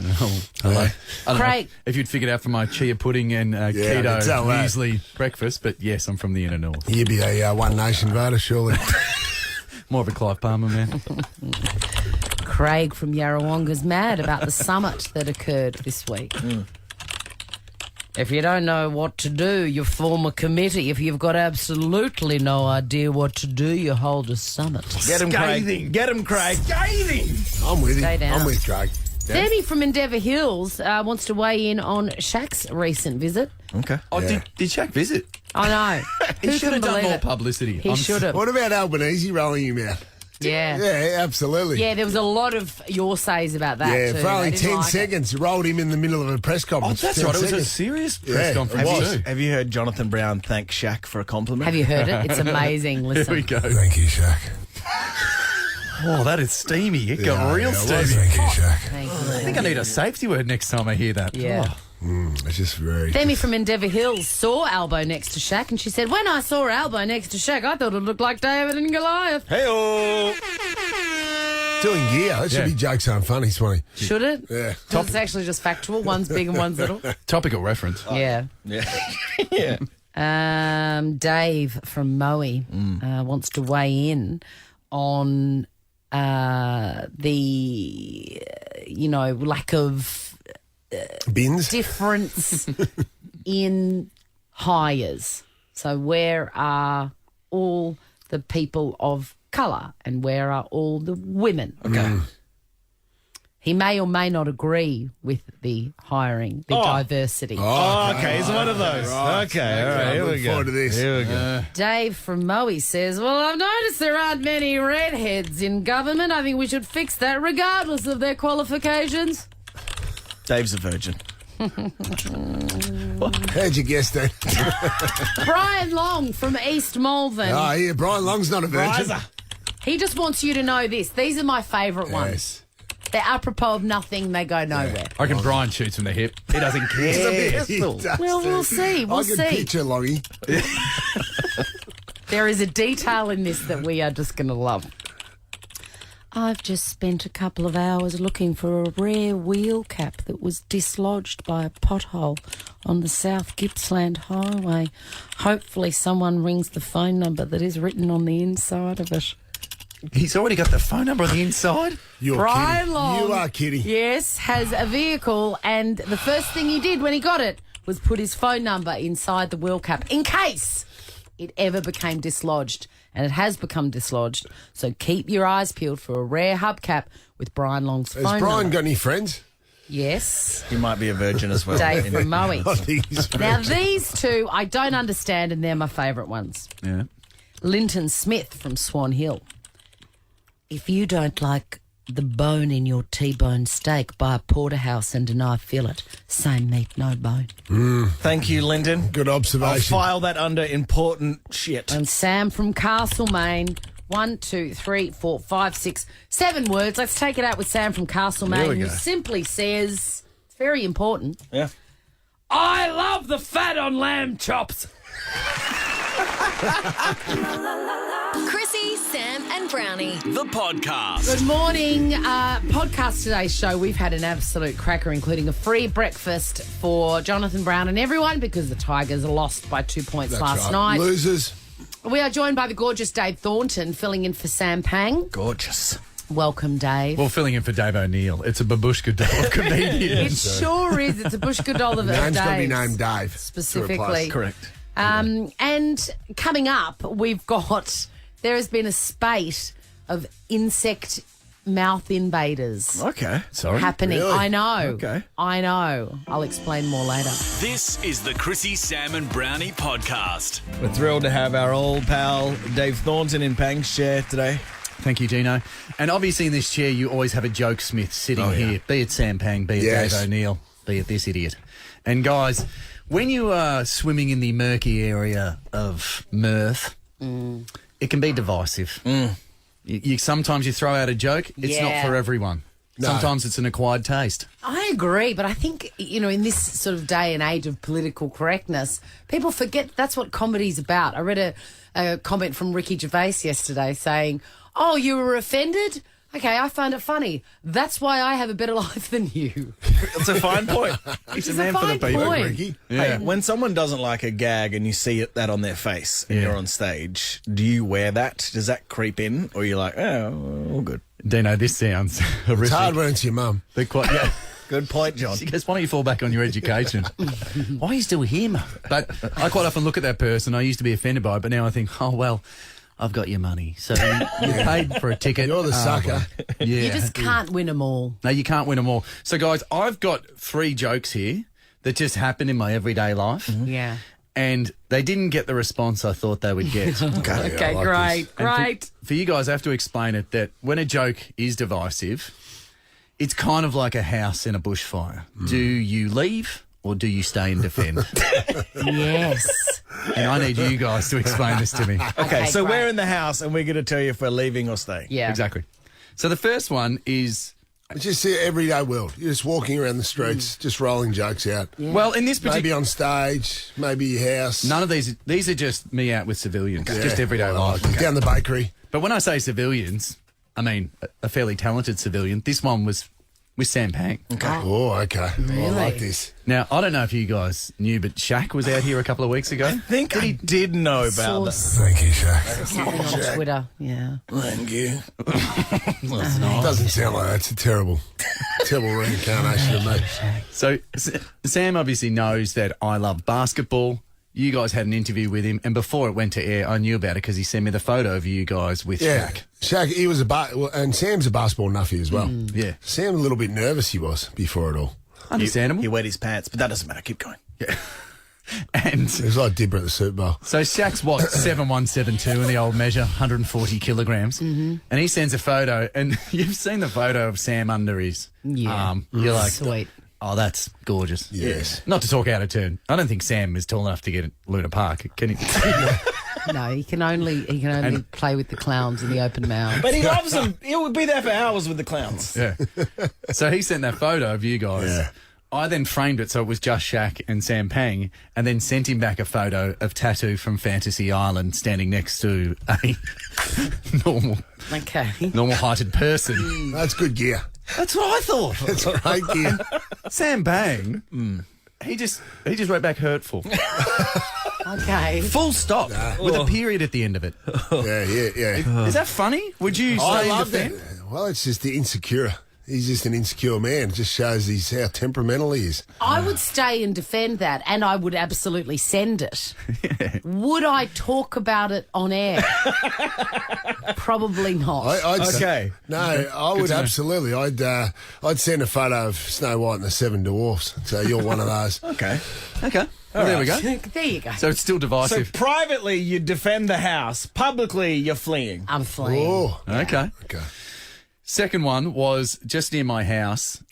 Hello. I don't Craig. know if you'd figured out from my chia pudding and keto muesli breakfast, but yes, I'm from the inner north. You'd be a One Nation voter, surely. More of a Clive Palmer man. Craig from Yarrawonga's mad about the summit that occurred this week. If you don't know what to do, you form a committee. If you've got absolutely no idea what to do, you hold a summit. Get him, Craig. Get him, Craig. Scathing. I'm with Stay him. down. I'm with Craig. Sammy from Endeavour Hills wants to weigh in on Shaq's recent visit. Okay. Oh, did Shaq visit? I know. He should have done more publicity. He should have. What about Albanese rolling him out? Yeah. Yeah, absolutely. Yeah, there was a lot of your says about that Yeah, too. for only They didn't 10 like it. seconds, rolled him in the middle of a press Oh, conference. that's 10 right. It was a seconds. serious press conference too. Have you heard Jonathan Brown thank Shaq for a compliment? Have you heard it? It's amazing. Listen. Here we go. Thank you, Shaq. Oh, that is steamy. It got real it was. steamy. Thank you, Shaq. Thank I you. think I need a safety word next time I hear that. Yeah. Oh. It's just very... Femi from Endeavour Hills saw Albo next to Shaq and she said, when I saw Albo next to Shaq, I thought it looked like David and Goliath. Hey-oh. Doing gear. That should be jokes aren't funny, Swanee. Should it? Yeah. It's actually just factual. One's big and one's little. Topical reference. Yeah. Yeah. Dave from Moe wants to weigh in on the, lack of Bins? difference in hires. So where are all the people of colour and where are all the women? Okay. He may or may not agree with the hiring, the diversity. Oh, okay. He's one of those. Okay. All right. Here we go. Forward to this. Here we go. Dave from Moe says, well, I've noticed there aren't many redheads in government. I think we should fix that regardless of their qualifications. Dave's a virgin. How'd you guess that? Brian Long from East Malvern. Oh, yeah, Brian Long's not a virgin. He just wants you to know this. These are my favourite ones. They're apropos of nothing. They go nowhere. I reckon Brian shoots from the hip. He doesn't care. Yeah, he does Well, we'll too. see. We'll I can see. picture Longy. There is a detail in this that we are just going to love. I've just spent a couple of hours looking for a rare wheel cap that was dislodged by a pothole on the South Gippsland Highway. Hopefully someone rings the phone number that is written on the inside of it. He's already got the phone number on the inside. You're Brian kidding. Long, You are kidding. yes, has a vehicle, and the first thing he did when he got it was put his phone number inside the wheel cap in case it ever became dislodged. And it has become dislodged. So keep your eyes peeled for a rare hubcap with Brian Long's Has phone Brian number. got any friends? Yes. He might be a virgin as well. Dave from Moe. I think he's Now, virgin. these two I don't understand, and they're my favourite ones. Yeah. Linton Smith from Swan Hill. If you don't like the bone in your T-bone steak, buy a porterhouse and deny fillet. Same meat, no bone. Thank you, Lyndon. Good I'll observation. file that under important shit. And Sam from Castlemaine. 1, 2, 3, 4, 5, 6, 7 words. Let's take it out with Sam from Castlemaine, There we who go. simply says, it's very important, Yeah. I love the fat on lamb chops. Chrissie, Sam, and Brownie. The podcast. Good morning. Podcast today's show, we've had an absolute cracker, including a free breakfast for Jonathan Brown and everyone because the Tigers lost by 2 points That's last right. night. Losers. We are joined by the gorgeous Dave Thornton, filling in for Sam Pang. Gorgeous. Welcome, Dave. Well, filling in for Dave O'Neill. It's a babushka doll of It comedians. sure is. It's a Bushka doll of Name's got to be Dave's. named Dave. Specifically. Correct. And coming up, there has been a spate of insect mouth invaders Okay. Sorry. happening. Really? I know. Okay. I know. I'll explain more later. This is the Chrissie, Sam and Brownie podcast. We're thrilled to have our old pal Dave Thornton in Pang's chair today. Thank you, Dino. And obviously in this chair, you always have a joke smith sitting here, be it Sam Pang, be it Yes. Dave O'Neill, be it this idiot. And guys, when you are swimming in the murky area of mirth, it can be divisive. Sometimes you throw out a joke. It's not for everyone. No. Sometimes it's an acquired taste. I agree, but I think, in this sort of day and age of political correctness, people forget that's what comedy's about. I read a comment from Ricky Gervais yesterday saying, "Oh, you were offended? Okay, I find it funny. That's why I have a better life than you." It's a fine point. He's a man for the people, Ricky. Hey, when someone doesn't like a gag and you see that on their face and you're on stage, do you wear that? Does that creep in? Or you're like, oh, all good? Dino, this sounds horrific. It's hard when it's your mum. They're quite, yeah. Good point, John. She goes, why don't you fall back on your education? Why are you still here, Mum? But I quite often look at that person. I used to be offended by it, but now I think, oh, well, I've got your money. So you paid for a ticket. You're the sucker. Yeah. You just can't win them all. No, you can't win them all. So, guys, I've got 3 jokes here that just happen in my everyday life. Yeah. And they didn't get the response I thought they would get. Okay, like great, And great. For you guys, I have to explain it that when a joke is divisive, it's kind of like a house in a bushfire. Do you leave or do you stay and defend? Yes. And I need you guys to explain this to me. Okay, so great. we're in the house and we're going to tell you if we're leaving or staying. Yeah. Exactly. So the first one is... It's just the everyday world. You're just walking around the streets, just rolling jokes out. Yeah. Well, in this particular... Maybe on stage, maybe your house. None of these are just me out with civilians. Just everyday life. Down the bakery. But when I say civilians, I mean a fairly talented civilian. This one was with Sam Pang. Okay. Oh, okay. Really? I like this. Now, I don't know if you guys knew, but Shaq was out here a couple of weeks ago. I think I did know about that. Thank you, Shaq. Something on Twitter, yeah. Thank you. It doesn't sound like that. It's a terrible reincarnation of me. So Sam obviously knows that I love basketball. You guys had an interview with him, and before it went to air, I knew about it because he sent me the photo of you guys with Shaq. Shaq, he was and Sam's a basketball nuffy as well. Yeah. Sam, a little bit nervous he was before it all. Understandable. He wet his pants, but that doesn't matter. Keep going. Yeah. And it was like Dibber at the Super Bowl. So Shaq's what, 7'1", in the old measure, 140 kilograms. Mm-hmm. And he sends a photo, and you've seen the photo of Sam under his arm. You're like, sweet. Oh, that's gorgeous. Yes. Not to talk out of turn. I don't think Sam is tall enough to get at Luna Park. Can he? No, he can only play with the clowns in the open mouth. But he loves them. He would be there for hours with the clowns. Yeah. So he sent that photo of you guys. Yeah. I then framed it so it was just Shaq and Sam Pang, and then sent him back a photo of Tattoo from Fantasy Island standing next to a normal heighted person. That's good gear. That's what I thought. That's great gear. Sam Pang, he just wrote back hurtful. Okay. Full stop with a period at the end of it. Yeah. Is that funny? Would you I say love that. defend? Well, it's just the insecure. He's just an insecure man. It just shows how temperamental he is. I would stay and defend that, and I would absolutely send it. Would I talk about it on air? Probably not. I would absolutely. I'd send a photo of Snow White and the Seven Dwarfs. So you're one of those. Okay. Well, there we go. There you go. So it's still So divisive. privately, you defend the house. Publicly, you're fleeing. I'm fleeing. Oh, Okay. Second one was just near my house.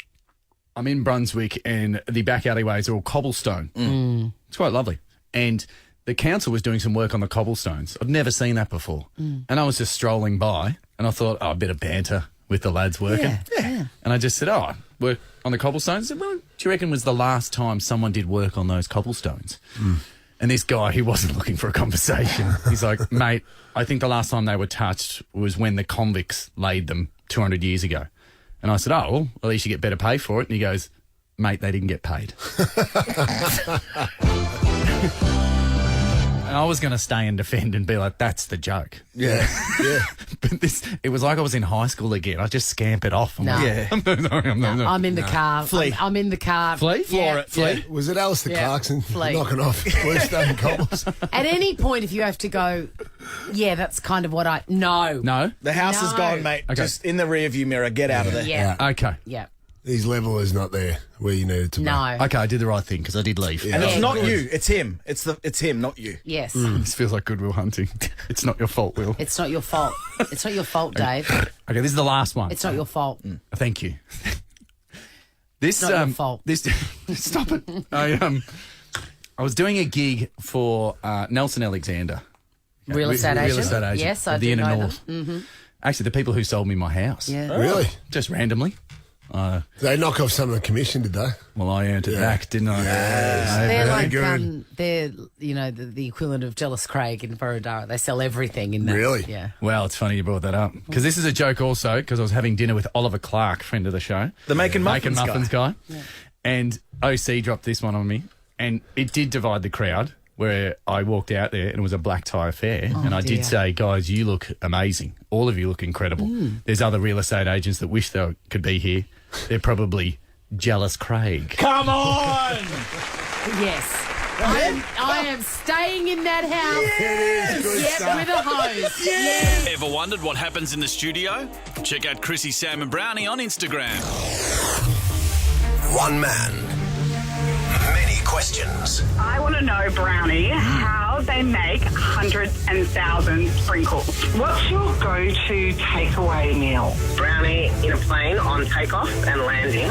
I'm in Brunswick, and the back alleyways are all cobblestone. It's quite lovely. And the council was doing some work on the cobblestones. I've never seen that before. And I was just strolling by, and I thought, a bit of banter with the lads working. Yeah. And I just said, work on the cobblestones? I said, well, do you reckon was the last time someone did work on those cobblestones? And this guy, he wasn't looking for a conversation. He's like, mate, I think the last time they were touched was when the convicts laid them 200 years ago. And I said, well, at least you get better pay for it. And he goes, mate, they didn't get paid. And I was going to stay and defend and be like, that's the joke. yeah. But it was like I was in high school again. I just scampered off. I'm No. like, I'm sorry, no. I'm in the car. Flee. I'm in the car. Flee? Yeah. Flee? Was it Alistair Clarkson Flee. knocking off Bluestone Cobbles? At any point, if you have to go, that's kind of what No. No? The house is No. gone, mate. Okay. Just in the rearview mirror. Get out of there. Yeah. Okay. Yeah. His level is not there where you need it to be. No. Okay, I did the right thing because I did leave. And it's Yeah. not you. It's him. It's him, not you. Yes. This feels like Goodwill Hunting. It's not your fault, Will. It's not your fault. It's not your fault, Dave. Okay, this is the last one. It's not your fault. Thank you. This Not your fault. This stop it. I was doing a gig for Nelson Alexander. Real estate agent. Real estate agent. Yes, I of the do Inner know North. them. Mm-hmm. Actually, the people who sold me my house. Yeah. Really? Just randomly. They knock off some of the commission, did they? Well, I earned it back, didn't I? Yes. They're Very like, good. they're, the equivalent of Jealous Craig in Borodara. They sell everything in that. Really? Yeah. Well, it's funny you brought that up because this is a joke also because I was having dinner with Oliver Clark, friend of the show. The Making Muffins guy. Yeah. And OC dropped this one on me and it did divide the crowd where I walked out there and it was a black tie affair and I did say, guys, you look amazing. All of you look incredible. There's other real estate agents that wish they could be here. They're probably Jealous Craig. Come on! Yes. I am staying in that house. It is good stuff. With a hose. Yes. Ever wondered what happens in the studio? Check out Chrissie, Sam and Brownie on Instagram. One man, many questions. I want to know, Brownie, how they make hundreds and thousands sprinkles. What's your go-to takeaway meal? Brownie in a plane on takeoff and landing.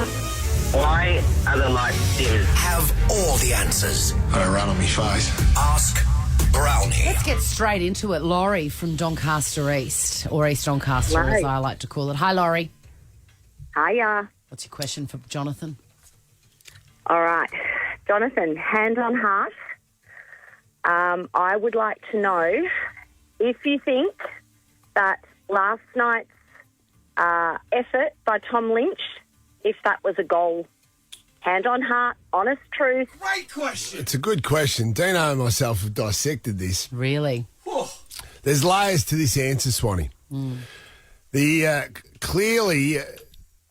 Why are the lights dim? Have all the answers. I run on my face. Ask Brownie. Let's get straight into it. Laurie from Doncaster East, or East Doncaster as I like to call it. Hi, Laurie. Hiya. What's your question for Jonathan? All right. Jonathan, hand on heart, I would like to know if you think that last night's effort by Tom Lynch, if that was a goal. Hand on heart, honest truth. Great question. It's a good question. Dino and myself have dissected this. Really? There's layers to this answer, Swanee. The clearly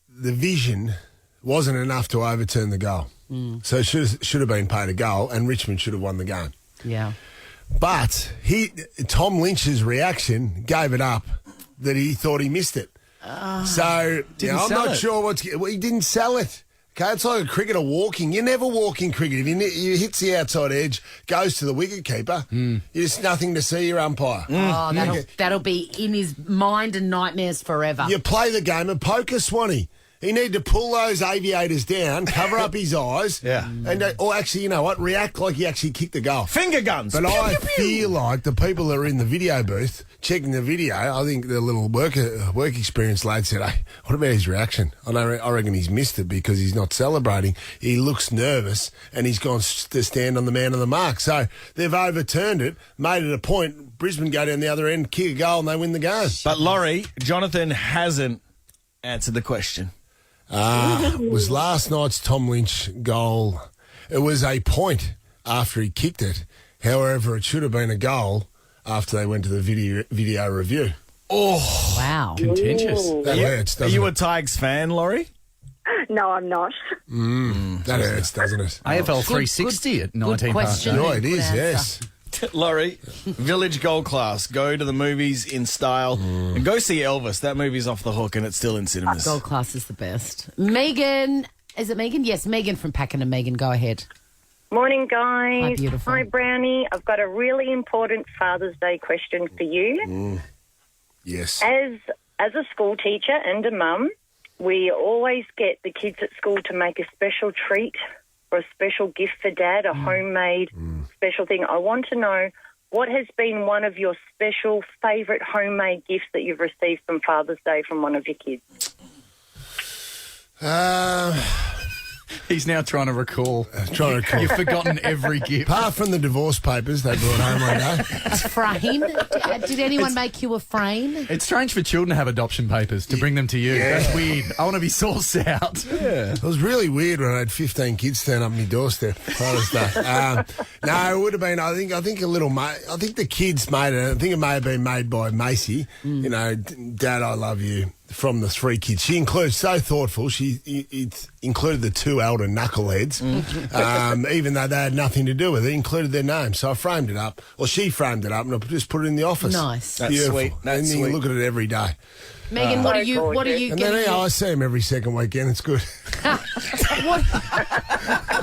the vision wasn't enough to overturn the goal. So it should have been paid a goal and Richmond should have won the game. Yeah. But Tom Lynch's reaction gave it up that he thought he missed it. So I'm not sure he didn't sell it. Okay, it's like a cricketer walking. You never walk in cricket. If he hits the outside edge, goes to the wicket keeper, there's nothing to see your umpire. Oh, that'll be in his mind and nightmares forever. You play the game of poker, Swanee. He need to pull those aviators down, cover up his eyes, or actually, you know what, react like he actually kicked the goal. Finger guns. But I feel like the people that are in the video booth checking the video, I think the little work experience lad said, hey, what about his reaction? I reckon he's missed it because he's not celebrating. He looks nervous and he's gone to stand on the man of the mark. So they've overturned it, made it a point. Brisbane go down the other end, kick a goal and they win the game. But Laurie, Jonathan hasn't answered the question. Was last night's Tom Lynch goal, it was a point after he kicked it. However, it should have been a goal after they went to the video review. Oh, wow. Contentious. That hurts, doesn't Are you it? a Tigers fan, Laurie? No, I'm not. That hurts, doesn't it? AFL 360 at 19 past question. 8. Oh, it is, yes. Laurie, Village Gold Class. Go to the movies in style and go see Elvis. That movie's off the hook and it's still in cinemas. Gold Class is the best. Megan, is it Megan? Yes, Megan from Pakenham. Megan, go ahead. Morning, guys. Hi, beautiful. Hi, Brownie. I've got a really important Father's Day question for you. Yes. As a school teacher and a mum, we always get the kids at school to make a special treat or a special gift for Dad, a homemade special thing. I want to know, what has been one of your special favourite homemade gifts that you've received from Father's Day from one of your kids? He's now trying to recall. You've forgotten every gift. Apart from the divorce papers they brought home one day. Frame. Did anyone make you a frame? It's strange for children to have adoption papers to bring them to you. Yeah. That's weird. I want to be sourced out. Yeah. It was really weird when I had 15 kids turn up my doorstep Father's Day. No, it would have been, I think a little, I think the kids made it, I think it may have been made by Macy. You know, Dad, I love you. From the 3 kids. She includes, so thoughtful, it included the 2 elder knuckleheads, even though they had nothing to do with it. It included their names. So I framed it up, or she framed it up, and I just put it in the office. Nice. That's beautiful. sweet. That's and sweet. you look at it every day. Megan, what are you And getting? then I see him every second weekend. It's good.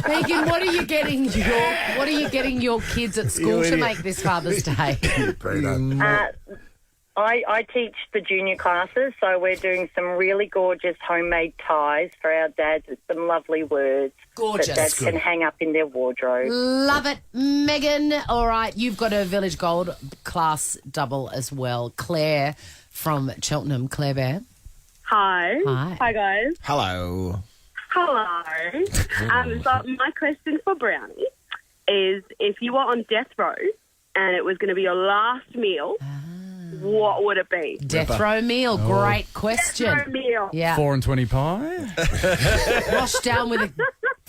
Megan, what are you getting your kids at school to make this Father's Day? I teach the junior classes, so we're doing some really gorgeous homemade ties for our dads with some lovely words Gorgeous. that dads can hang up in their wardrobe. Love it, Megan. All right, you've got a Village Gold Class double as well. Claire from Cheltenham. Claire Bear. Hi. Hi. Hi, guys. Hello. Hello. So my question for Brownie is, if you were on death row and it was going to be your last meal, what would it be? Death row meal. Great question. Death row meal. Yeah. 4 and 20 pie. Washed down with a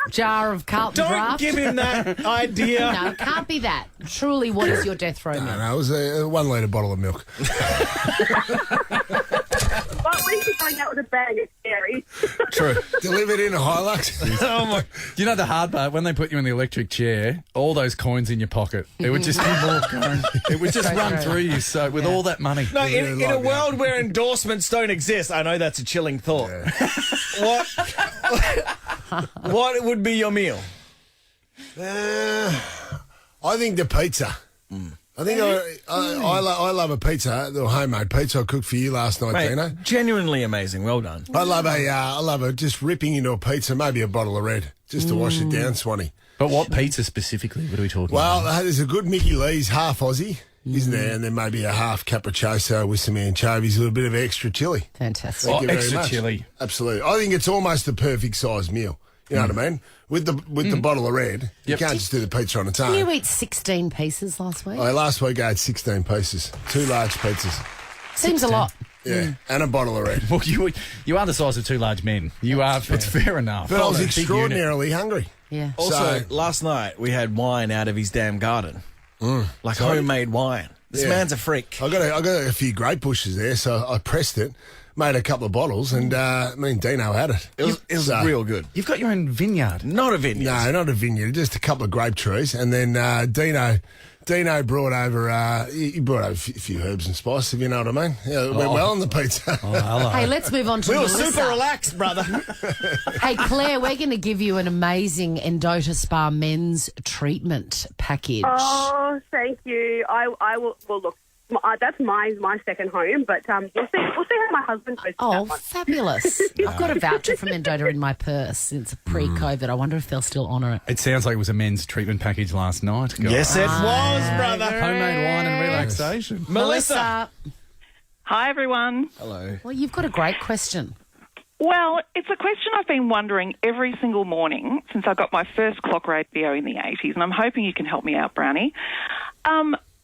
jar of Carlton Don't Draft. give him that idea. No, it can't be that. Truly, what is your death row meal? No, it was a 1 litre bottle of milk. But at least you're going out with a bag of cherries. True. Delivered in a Hilux. Oh my! You know the hard part when they put you in the electric chair, all those coins in your pocket. It would just be more coins. It would just run through you. So with all that money, No, in a world where endorsements don't exist, I know that's a chilling thought. What would be your meal? I think the pizza. I think I love a pizza, the homemade pizza I cooked for you last night, Mate, Dino. genuinely amazing. Well done. I love a just ripping into a pizza, maybe a bottle of red, just to wash it down, Swanee. But what pizza specifically? What are we talking Well, about? there's a good Mickey Lee's half Aussie, isn't there? And then maybe a half capriccio with some anchovies, a little bit of extra chili. Fantastic. Thank you very extra much. chili. Absolutely. I think it's almost the perfect size meal. You know what I mean? With the bottle of red, you can't just do the pizza on its own. Did you eat 16 pieces last week? Last week I had 16 pieces, 2 large pizzas. Seems a lot. Yeah, and a bottle of red. Well, you are the size of 2 large men. You are. It's fair enough. But I was Big unit. extraordinarily hungry. Yeah. Also, last night we had wine out of his damn garden. Like homemade wine. This man's a freak. I got a few grape bushes there, so I pressed it, made a couple of bottles, and me and Dino had it. It was real good. You've got your own vineyard. Not a vineyard. No, not a vineyard, just a couple of grape trees, and then Dino brought over he brought over a few herbs and spices, if you know what I mean. Yeah, it went well on the pizza. Hey, let's move on to We were Melissa. super relaxed, brother. Hey, Claire, we're going to give you an amazing Endota Spa men's treatment package. Oh, thank you. I will. Well, look, that's my second home, but we'll see how my husband goes. Oh, fabulous. I've got a voucher from Endota in my purse since pre-COVID. I wonder if they'll still honour it. It sounds like it was a men's treatment package last night. guys. Yes, it was, brother. Homemade wine and relaxation. Melissa. Hi, everyone. Hello. Well, you've got a great question. Well, it's a question I've been wondering every single morning since I got my first clock radio in the 80s, and I'm hoping you can help me out, Brownie.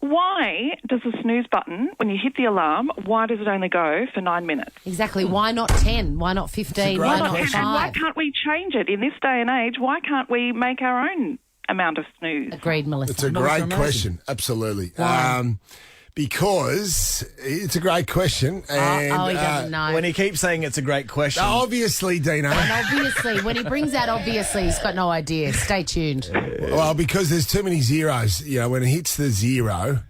Why does the snooze button, when you hit the alarm, why does it only go for 9 minutes? Exactly. Why not 10? Why not 15? Why not And 5? why can't we change it? In this day and age, why can't we make our own amount of snooze? Agreed, Melissa. It's a great question, absolutely. Because it's a great question. And, he doesn't know. When he keeps saying it's a great question. Obviously, Dino. And obviously, when he brings out obviously, he's got no idea. Stay tuned. Well, because there's too many zeros. You know, when it hits the zero,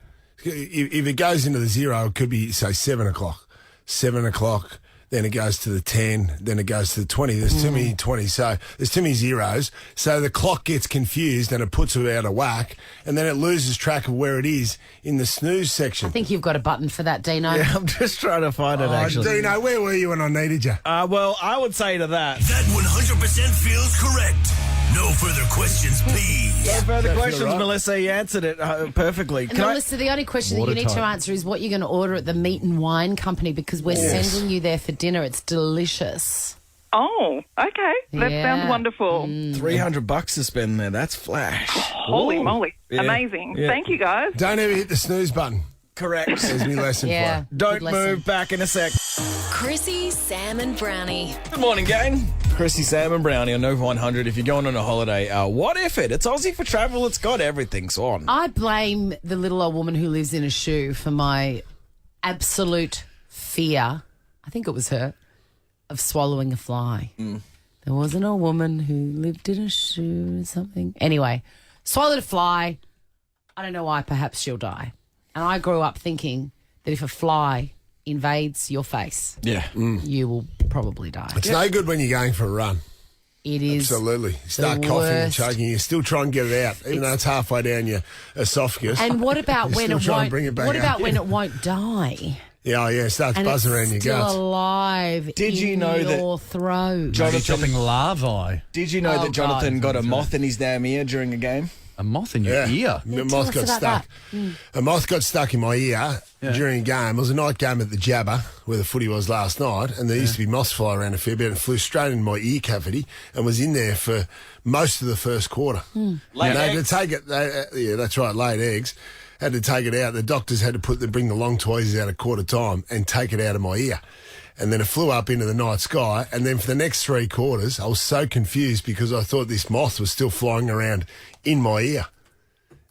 if it goes into the zero, it could be, say, 7 o'clock. 7 o'clock, then it goes to the 10, then it goes to the 20. There's too many 20s, so there's too many zeros. So the clock gets confused and it puts it out of whack, and then it loses track of where it is in the snooze section. I think you've got a button for that, Dino. Yeah, I'm just trying to find it, actually. Dino, where were you when I needed you? Well, I would say to that. That 100% feels correct. No further questions, please. No further questions, Melissa. You answered it perfectly. And Melissa, the only question that you need to answer is what you're going to order at the Meat and Wine Company, because we're sending you there for dinner. It's delicious. Oh, okay. That sounds wonderful. $300 to spend there. That's flash. Holy moly. Yeah. Amazing. Yeah. Thank you, guys. Don't ever hit the snooze button. Correct. There's my lesson for you. Don't move. Back in a sec. Chrissie, Sam and Brownie. Good morning, gang. Chrissie, Sam and Brownie on Nova 100. If you're going on a holiday, what if it? It's Aussie for travel. It's got everything. So on. I blame the little old woman who lives in a shoe for my absolute fear, I think it was her, of swallowing a fly. There was an old woman who lived in a shoe or something. Anyway, swallowed a fly. I don't know why. Perhaps she'll die. And I grew up thinking that if a fly invades your face, you will probably die. It's no good when you're going for a run. It is. Absolutely. You start the coughing and worst. choking, you still try and get it out, even though it's halfway down your esophagus. And what about You when still it try and won't? bring it back What out. about when it won't die? Yeah, it starts And buzzing it's around your still guts. alive. Did you know in that your throat? Jonathan chopping larvae? Did you know that Jonathan got a moth in his damn ear during a game? A moth in your ear? A moth got stuck. A moth got stuck in my ear during a game. It was a night game at the Jabber, where the footy was last night, and there used to be moths fly around a fair bit, and it flew straight into my ear cavity and was in there for most of the first quarter. Laid They had eggs? to take it. Yeah, that's right, laid eggs. Had to take it out. The doctors had to bring the long tweezers out a quarter time and take it out of my ear. And then it flew up into the night sky. And then for the next 3 quarters, I was so confused because I thought this moth was still flying around in my ear.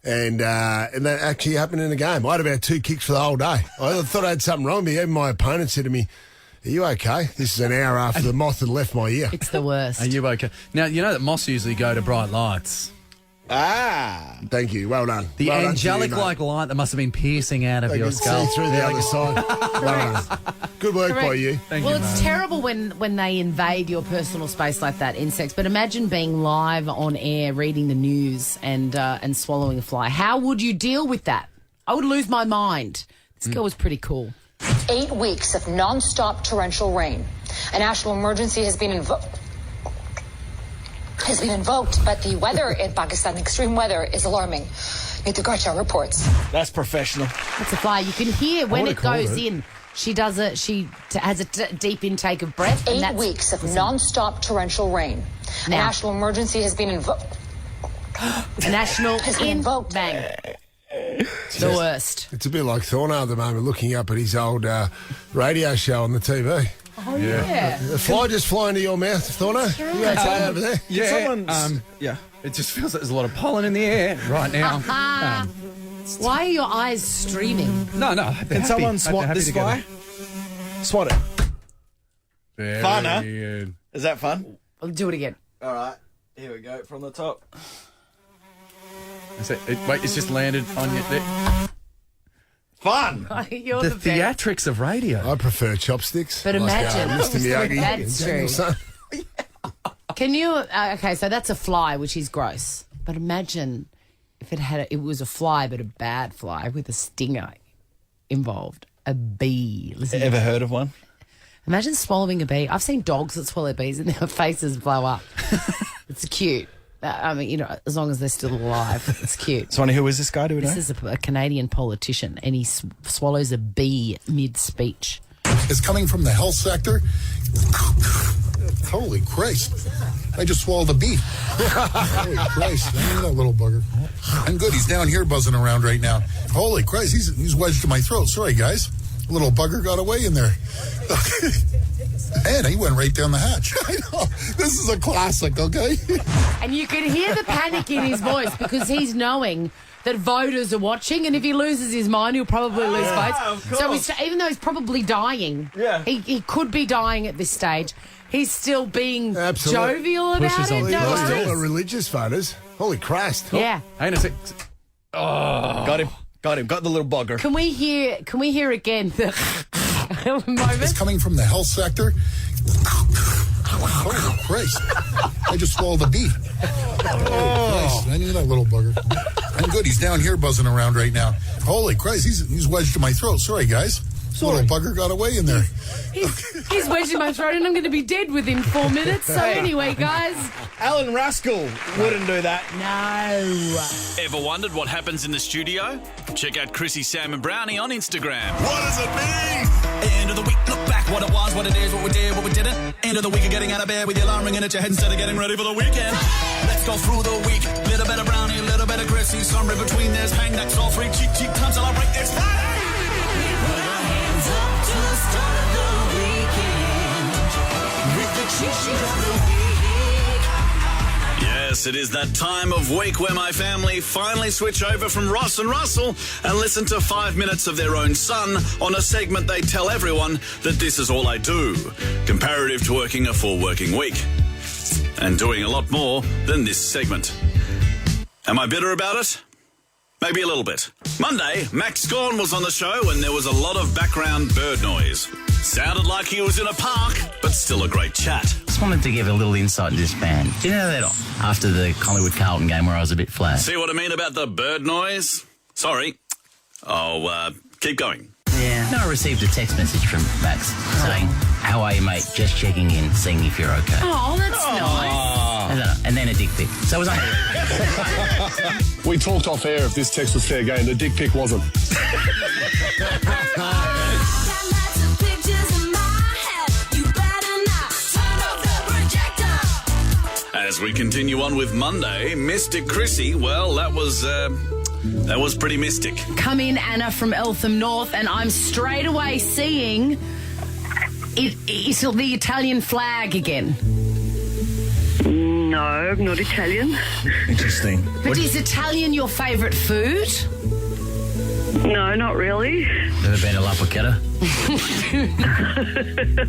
And that actually happened in the game. I had about 2 kicks for the whole day. I thought I had something wrong with me. Even my opponent said to me, "Are you okay?" This is an hour after the moth had left my ear. It's the worst. Are you okay? Now, you know that moths usually go to bright lights. Thank you. Well done. The Well done to you, angelic-like light that must have been piercing out of They your could skull. see through the other side. Well done. Good work by you. Well, it's terrible when they invade your personal space like that, insects. But imagine being live on air, reading the news, and swallowing a fly. How would you deal with that? I would lose my mind. This girl was pretty cool. 8 weeks of non-stop torrential rain. A national emergency has been invoked, but the weather in Pakistan, extreme weather, is alarming. Neither Garcha reports. That's professional. That's a fly. You can hear when it goes in. She does it. She has a deep intake of breath. 8 weeks of non-stop torrential rain. A national emergency has been invoked. A national invoked. Bang. The worst. It's a bit like Thorno at the moment, looking up at his old radio show on the TV. Oh, yeah. A fly just fly into your mouth, Thorno? You okay over there? Yeah. It just feels like there's a lot of pollen in the air right now. Why are your eyes streaming? No. Can someone swat this fly? Swat it. Very Fun, huh? good. Is that fun? I'll do it again. All right. Here we go from the top. Wait, it's just landed on your... Fun. You're the theatrics of radio. I prefer chopsticks. But imagine. Mr. Miyagi. That's true. Danielson. Can you? Okay, so that's a fly, which is gross. But imagine if it was a fly, but a bad fly with a stinger involved. A bee. Listen, Ever heard of one? Imagine swallowing a bee. I've seen dogs that swallow bees and their faces blow up. It's cute. I mean, you know, as long as they're still alive, it's cute. Sonny, who is this guy? Do we know? This is a Canadian politician, and he swallows a bee mid-speech. It's coming from the health sector. Holy Christ. I just swallowed a bee. Holy Christ. I need that little bugger. I'm good. He's down here buzzing around right now. Holy Christ. He's wedged in my throat. Sorry, guys. A little bugger got away in there. And he went right down the hatch. I know. This is a classic, okay? And you can hear the panic in his voice because he's knowing that voters are watching, and if he loses his mind, he'll probably lose votes. So even though he's probably dying, he could be dying at this stage, he's still being jovial about it. No worries. Still the religious voters. Holy Christ. Yeah. Hang on a sec. Oh. Got him. Got the little bugger. Can we hear again the moment? It's coming from the health sector. Holy Christ. I just swallowed a bee. Holy Christ. I need that little bugger. I'm good. He's down here buzzing around right now. Holy Christ. He's wedged in my throat. Sorry, guys. Little bugger got away in there. He's wedged in my throat and I'm going to be dead within 4 minutes. So anyway, guys. Alan Rascal wouldn't do that. No. Ever wondered what happens in the studio? Check out Chrissie, Sam and Browny on Instagram. What does it mean? End of the week, look back, what it was, what it is, what we did, what we didn't. End of the week, you're getting out of bed with your alarm ringing at your head instead of getting ready for the weekend. Let's go through the week. Little bit of Browny, a little bit of Chrissie. Somewhere between there's hang that's all free. Cheap time, celebrate. It's Friday! Up to the start of the weekend with the cheat sheet of the week. Yes, it is that time of week where my family finally switch over from Ross and Russell and listen to 5 minutes of their own son on a segment they tell everyone that this is all I do, comparative to working a full working week and doing a lot more than this segment. Am I bitter about it? Maybe a little bit. Monday, Max Gorn was on the show and there was a lot of background bird noise. Sounded like he was in a park, but still a great chat. Just wanted to give a little insight into this band. Do you know that after the Collingwood-Carlton game where I was a bit flat? See what I mean about the bird noise? Sorry. I'll keep going. Yeah. No, I received a text message from Max saying, "How are you, mate? Just checking in, seeing if you're okay." Oh, that's nice. And then a dick pic. So it was unbelievable. We talked off air if this text was fair game. The dick pic wasn't. As we continue on with Monday, Mystic Chrissie, well, that was pretty mystic. Come in, Anna from Eltham North, and I'm straight away seeing it's the Italian flag again. No, I'm not Italian. Interesting. But is Italian your favourite food? No, not really. Never been to La Porchetta?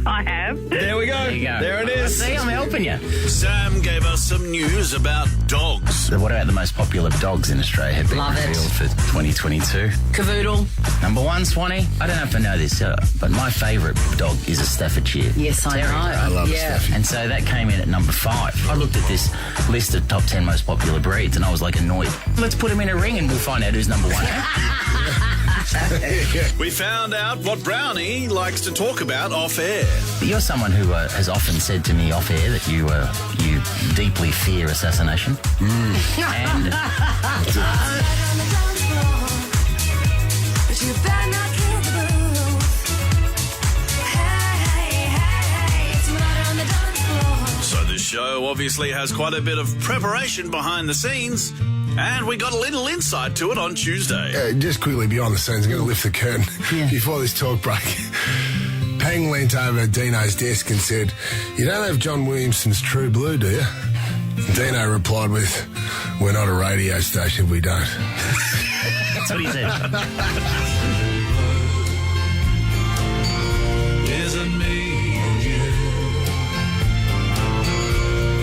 I have. There we go. There you go. There it is. See, I'm helping you. Sam gave us some news about dogs. So what about the most popular dogs in Australia have been Love it. revealed for 2022? Cavoodle. Number 1, Swanee. I don't know if I know this, but my favourite dog is a Staffordshire. Yes, I know. I love a yeah. Staffy. And so that came in at number 5. I looked at this list of top 10 most popular breeds and I was like annoyed. Let's put them in a ring and we'll find out who's number 1. We found out what Brownie likes to talk about off air. You're someone who has often said to me off air that you deeply fear assassination. And So this show obviously has quite a bit of preparation behind the scenes, and we got a little insight to it on Tuesday. Just quickly beyond the scenes, I'm going to lift the curtain before this talk break. Pang leant over Dino's desk and said, "You don't have John Williamson's True Blue, do you?" Dino replied with, "We're not a radio station, we don't." that's what he said. Is it me and you?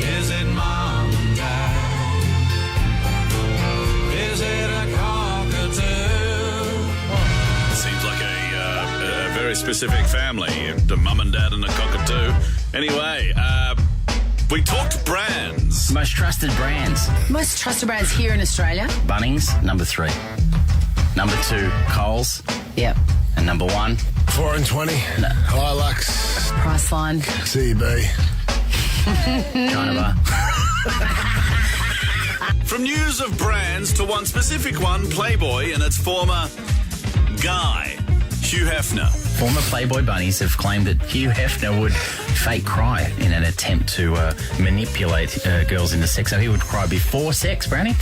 Is it mom and dad? Is it a cockatoo? Seems like a very specific family, the mum and dad and a cockatoo. Anyway, we talked brands. Most trusted brands. Most trusted brands here in Australia. Bunnings, number 3. Number 2, Coles. Yep. And number 1, 4 and 20. No. Hilux. Priceline. CB. China Bar. From news of brands to one specific one, Playboy and its former guy, Hugh Hefner. Former Playboy bunnies have claimed that Hugh Hefner would fake cry in an attempt to manipulate girls into sex. So he would cry before sex, Brownie,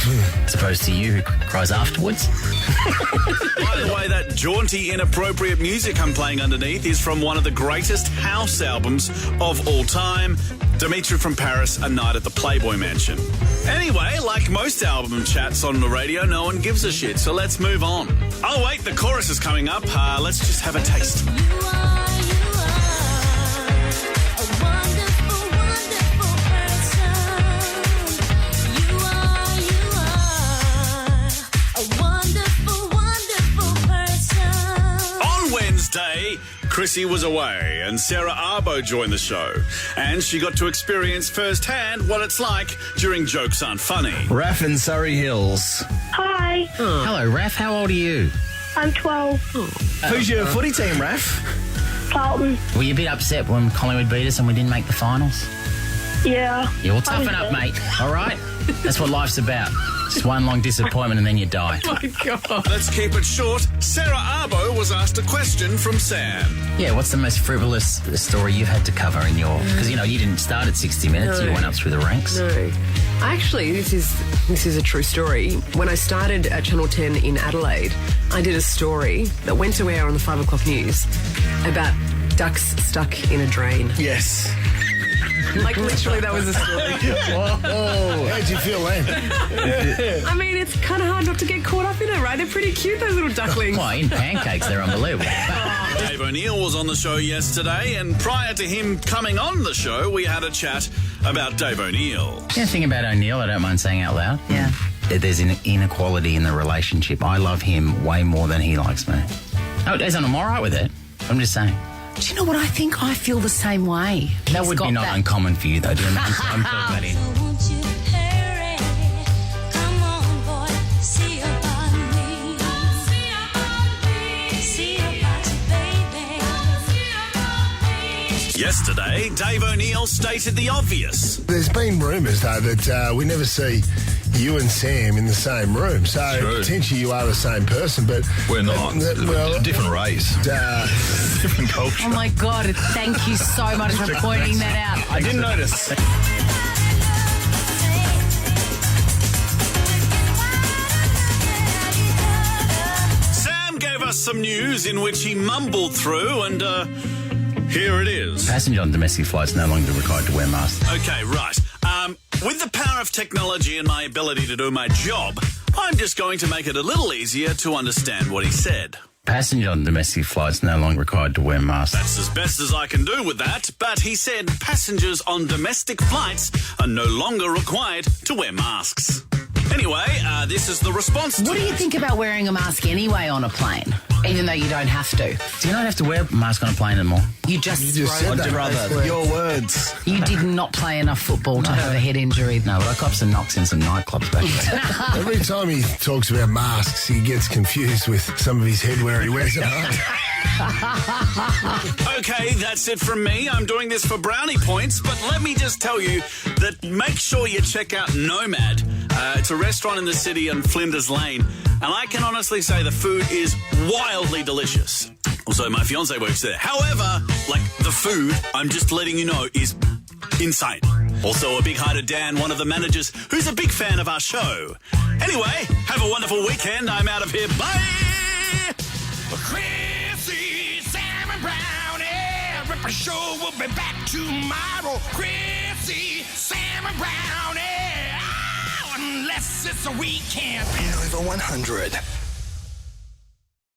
as opposed to you who cries afterwards. By the way, that jaunty, inappropriate music I'm playing underneath is from one of the greatest house albums of all time, Dimitri from Paris, A Night at the Playboy Mansion. Anyway, like most album chats on the radio, no one gives a shit, so let's move on. Oh wait, the chorus is coming up. Let's just have a taste. On Wednesday, Chrissie was away and Sarah Arbo joined the show. And she got to experience firsthand what it's like during Jokes Aren't Funny. Raph in Surrey Hills. Hi, Hello, Raph. How old are you? I'm 12. Who's your footy team, Raph? Carlton. Were you a bit upset when Collingwood beat us and we didn't make the finals? Yeah. Yeah, well, toughen up, mate. All right? That's what life's about. Just one long disappointment and then you die. Oh, my God. Let's keep it short. Sarah Arbo was asked a question from Sam. Yeah, what's the most frivolous story you've had to cover in your... Because, you didn't start at 60 Minutes. No. You went up through the ranks. No. Actually, this is a true story. When I started at Channel 10 in Adelaide, I did a story that went to air on the 5 o'clock news about ducks stuck in a drain. Yes. Like, literally, that was a story. Whoa. How'd you feel then? I mean, it's kind of hard not to get caught up in it, right? They're pretty cute, those little ducklings. Well, in pancakes, they're unbelievable. Dave O'Neill was on the show yesterday, and prior to him coming on the show, we had a chat about Dave O'Neill. The thing about O'Neill, I don't mind saying out loud. Yeah. There's an inequality in the relationship. I love him way more than he likes me. Oh, I'm all right with it. I'm just saying. Do you know what I think? I feel the same way. That He's would got be not uncommon for you, though. Do you know? I'm putting that in. Yesterday, Dave O'Neill stated the obvious. There's been rumours, though, that we never see you and Sam in the same room. So True. potentially you are the same person, but... We're not. Different race. Different culture. Oh, my God. Thank you so much for pointing that out. I didn't notice. Sam gave us some news in which he mumbled through, and here it is. Passenger on domestic flights no longer required to wear masks. Okay, right. With the power of technology and my ability to do my job, I'm just going to make it a little easier to understand what he said. Passenger on domestic flights no longer required to wear masks. That's as best as I can do with that, but he said passengers on domestic flights are no longer required to wear masks. Anyway, this is the response to What do you that. think about wearing a mask anyway on a plane, even though you don't have to? Do you not have to wear a mask on a plane anymore? You just said wrote that, those brother. words. Your words. You did not play enough football to have a head injury. No, but I copped some knocks in some nightclubs back then. Every time he talks about masks, he gets confused with some of his headwear he wears at home. Okay, that's it from me. I'm doing this for brownie points, but let me just tell you that make sure you check out Nomad. It's a restaurant in the city on Flinders Lane, and I can honestly say the food is wildly delicious. Also, my fiance works there. However, like the food, I'm just letting you know, is insane. Also, a big hi to Dan, one of the managers, who's a big fan of our show. Anyway, have a wonderful weekend. I'm out of here. Bye! Chrissie, Sam and Brownie. Ripper Show will be back tomorrow. Chrissie, Sam and Brownie. Oh, unless it's a weekend. Over 100.